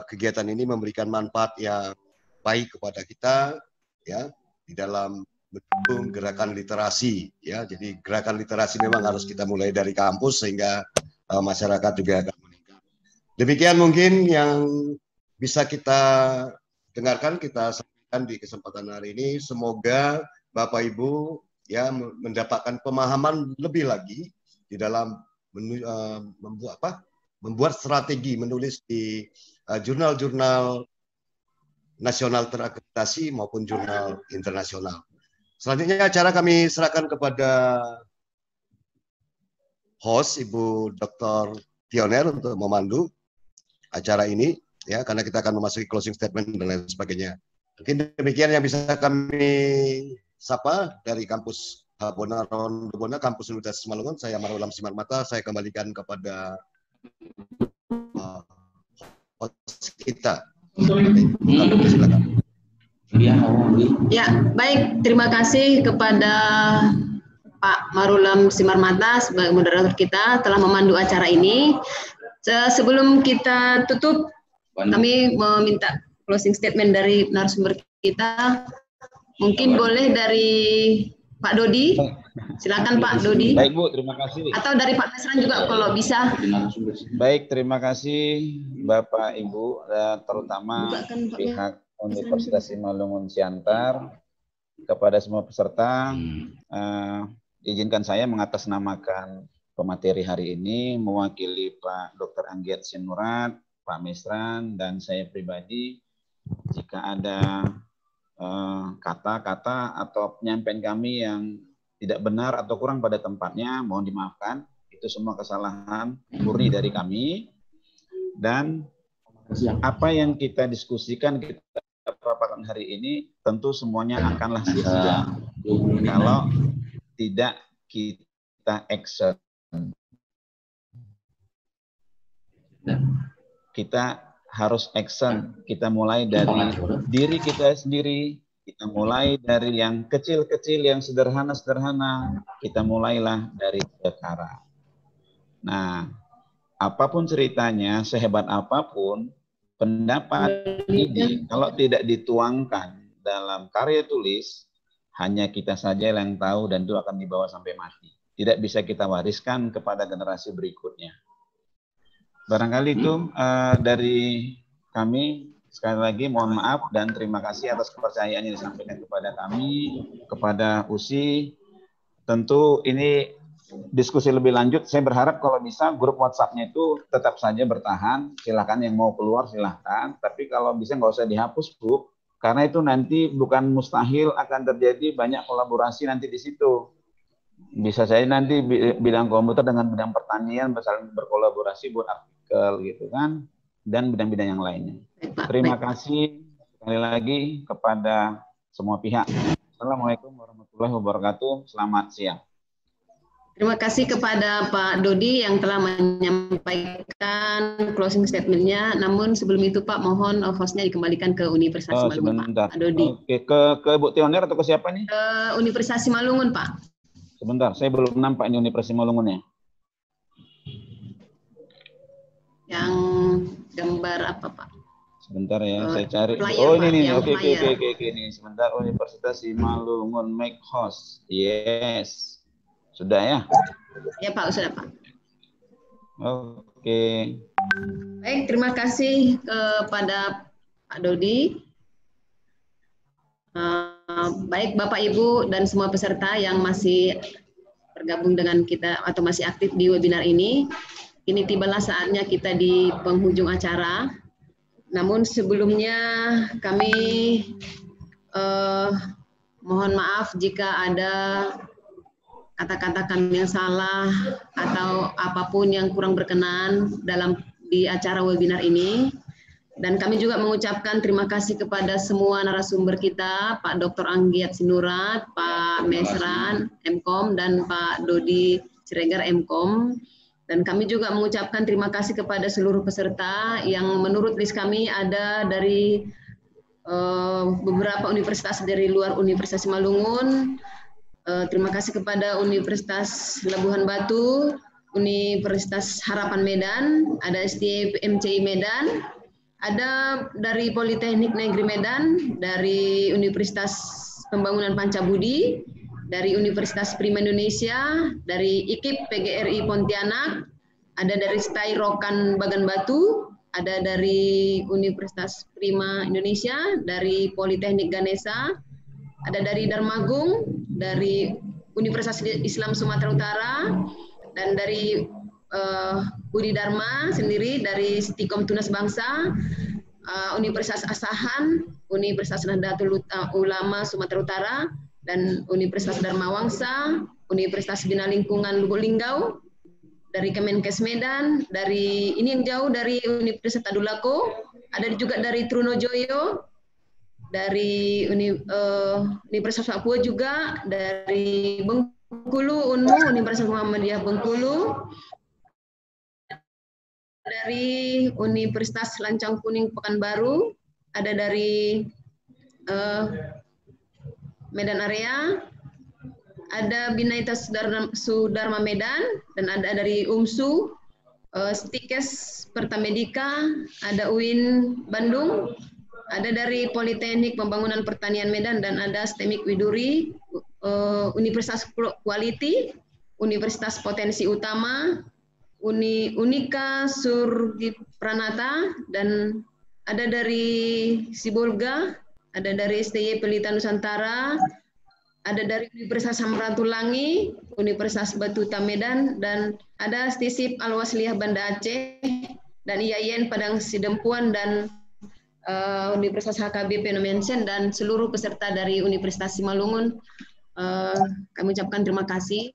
kegiatan ini memberikan manfaat yang baik kepada kita. Ya. Di dalam mendukung gerakan literasi, ya. Jadi gerakan literasi memang harus kita mulai dari kampus sehingga masyarakat juga akan meningkat. Demikian mungkin yang bisa kita dengarkan, kita sampaikan di kesempatan hari ini. Semoga Bapak Ibu ya mendapatkan pemahaman lebih lagi di dalam membuat strategi menulis di jurnal-jurnal nasional terakreditasi maupun jurnal internasional. Selanjutnya acara kami serahkan kepada host Ibu Dr. Tioner untuk memandu acara ini ya, karena kita akan memasuki closing statement dan lain sebagainya. Mungkin demikian yang bisa kami sapa dari kampus Bona, kampus Universitas Malungun. Saya Marulam Simarmata, saya kembalikan kepada host kita. Ya, baik. Terima kasih kepada Pak Marulam Simarmata sebagai moderator kita telah memandu acara ini. Sebelum kita tutup, kami meminta closing statement dari narasumber kita. Mungkin boleh dari Pak Dodi. Silakan Pak Dodi. Baik Bu, terima kasih. Atau dari Pak Mesran juga kalau bisa. Baik, terima kasih Bapak Ibu, terutama pihak Universitas Simalungun Siantar kepada semua peserta. Izinkan saya mengatasnamakan pemateri hari ini mewakili Pak Dr. Anggiat Sinurat, Pak Mesran, dan saya pribadi. Jika ada kata-kata atau penyampaian kami yang tidak benar atau kurang pada tempatnya, mohon dimaafkan. Itu semua kesalahan murni dari kami. Dan apa yang kita diskusikan, kita paparkan hari ini, tentu semuanya akanlah sia-sia kalau tidak kita action. Kita harus action. Kita mulai dari diri kita sendiri. Kita mulai dari yang kecil-kecil, yang sederhana-sederhana. Kita mulailah dari sekarang. Nah, apapun ceritanya, sehebat apapun, pendapat ini kalau tidak dituangkan dalam karya tulis, hanya kita saja yang tahu dan itu akan dibawa sampai mati. Tidak bisa kita wariskan kepada generasi berikutnya. Barangkali itu dari kami. Sekali lagi mohon maaf dan terima kasih atas kepercayaan yang disampaikan kepada kami, kepada USI. Tentu ini diskusi lebih lanjut. Saya berharap kalau bisa grup WhatsApp-nya itu tetap saja bertahan. Silakan yang mau keluar silahkan. Tapi kalau bisa nggak usah dihapus, Bu. Karena itu nanti bukan mustahil akan terjadi banyak kolaborasi nanti di situ. Bisa saya nanti bidang komputer dengan bidang pertanian saling berkolaborasi buat artikel gitu kan. Dan bidang-bidang yang lainnya. Terima kasih sekali lagi kepada semua pihak. Assalamualaikum warahmatullahi wabarakatuh. Selamat siang. Terima kasih kepada Pak Dodi yang telah menyampaikan closing statement-nya. Namun sebelum itu Pak, mohon hostnya dikembalikan ke Universitas Malungun, Pak Dodi. Oke, ke Bu Tioner atau ke siapa nih? Ke Universitas Malungun, Pak. Sebentar, saya belum nampak ini Universitas Malungun ya. Yang gambar apa, Pak? Sebentar ya, saya cari. Flyer, oh, Pak, ini. Oke, flyer. Sebentar, Universitas Simalungun make host. Yes. Sudah ya? Ya, Pak, sudah, Pak. Oke. Baik, terima kasih kepada Pak Dodi. Baik Bapak Ibu dan semua peserta yang masih bergabung dengan kita atau masih aktif di webinar ini. Ini tibalah saatnya kita di penghujung acara. Namun sebelumnya kami mohon maaf jika ada kata-kata kami yang salah atau apapun yang kurang berkenan di acara webinar ini. Dan kami juga mengucapkan terima kasih kepada semua narasumber kita, Pak Dr. Anggiat Sinurat, Pak Mesran, MKOM, dan Pak Dodi Siregar, MKOM. Dan kami juga mengucapkan terima kasih kepada seluruh peserta yang menurut list kami ada dari beberapa universitas dari luar Universitas Malungun. Terima kasih kepada Universitas Labuhan Batu, Universitas Harapan Medan, ada STIP MCI Medan, ada dari Politeknik Negeri Medan, dari Universitas Pembangunan Pancabudi, dari Universitas Prima Indonesia, dari IKIP PGRI Pontianak, ada dari STAI Rokan Bagan Batu, ada dari Universitas Prima Indonesia, dari Politeknik Ganesha, ada dari Darmagung, dari Universitas Islam Sumatera Utara, dan dari Budi Dharma sendiri, dari Stikom Tunas Bangsa, Universitas Asahan, Universitas Nahdlatul Ulama Sumatera Utara, dan Universitas Dharma Wangsa, Universitas Bina Lingkungan Lubuk Linggau, dari Kemenkes Medan, dari ini yang jauh dari Universitas Tadulako, ada juga dari Trunojoyo, dari Universitas Papua juga, dari Bengkulu UNMU, Universitas Muhammadiyah Bengkulu, dari Universitas Lancang Kuning Pekanbaru, ada dari Medan Area, ada Binaita Sudarma Medan, dan ada dari UMSU, Stikes Pertamedika, ada UIN Bandung, ada dari Politeknik Pembangunan Pertanian Medan, dan ada STEMIK Widuri, Universitas Quality, Universitas Potensi Utama, Unika Surgi Pranata, dan ada dari Sibolga, ada dari STY Pelita Nusantara, ada dari Universitas Samratulangi, Universitas Batuta Medan, dan ada STISIP Al-Wasliyah Banda Aceh, dan IAIN Padang Sidempuan, dan Universitas HKBP Nomensen, dan seluruh peserta dari Universitas Simalungun. Kami ucapkan terima kasih.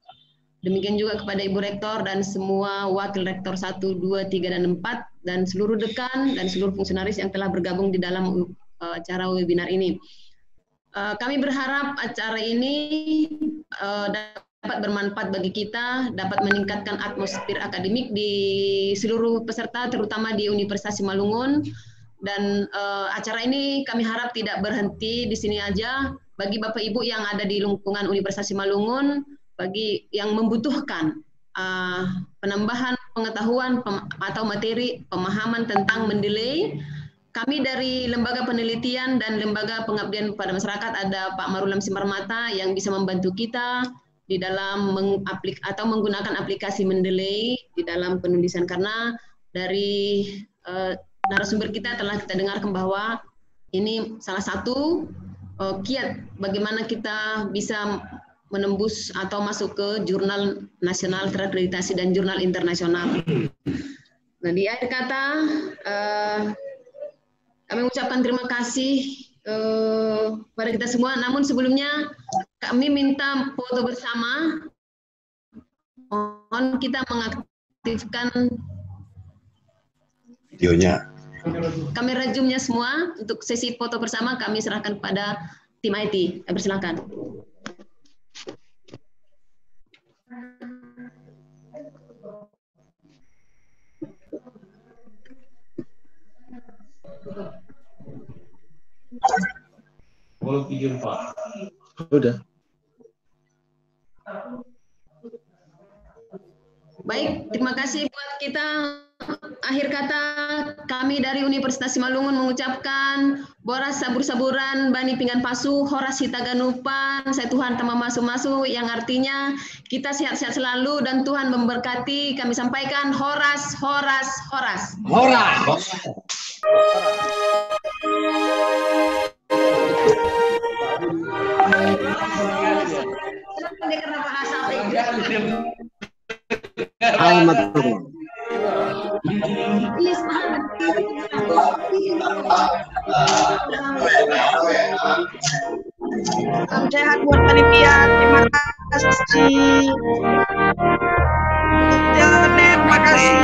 Demikian juga kepada Ibu Rektor dan semua Wakil Rektor 1, 2, 3, dan 4, dan seluruh dekan dan seluruh fungsionaris yang telah bergabung di dalam acara webinar ini. Kami berharap acara ini dapat bermanfaat bagi kita, dapat meningkatkan atmosfer akademik di seluruh peserta, terutama di Universitas Simalungun. Dan acara ini kami harap tidak berhenti di sini aja. Bagi Bapak Ibu yang ada di lingkungan Universitas Simalungun, bagi yang membutuhkan penambahan pengetahuan atau materi pemahaman tentang mendelay, kami dari Lembaga Penelitian dan Lembaga Pengabdian pada Masyarakat ada Pak Marulam Simarmata yang bisa membantu kita di dalam menggunakan aplikasi mendelay di dalam penulisan, karena dari narasumber kita telah kita dengarkan bahwa ini salah satu kiat bagaimana kita bisa menembus atau masuk ke jurnal nasional terakreditasi dan jurnal internasional. Nah, di akhir kata kami mengucapkan terima kasih pada kita semua. Namun sebelumnya kami minta foto bersama. Mohon kita mengaktifkan videonya. Kamera zoom-nya semua untuk sesi foto bersama kami serahkan kepada tim IT. Persilakan. Udah. Baik, terima kasih buat kita. Akhir kata kami dari Universitas Simalungun mengucapkan Boras sabur-saburan Bani Pinggan Pasu, Horas Hitaganupan, Saya Tuhan Tama Masu-Masu, yang artinya kita sehat-sehat selalu dan Tuhan memberkati. Kami sampaikan Horas, Horas, Horas. Horas. Salam sehat buat panitia, terima kasih. Terima kasih. Terima kasih.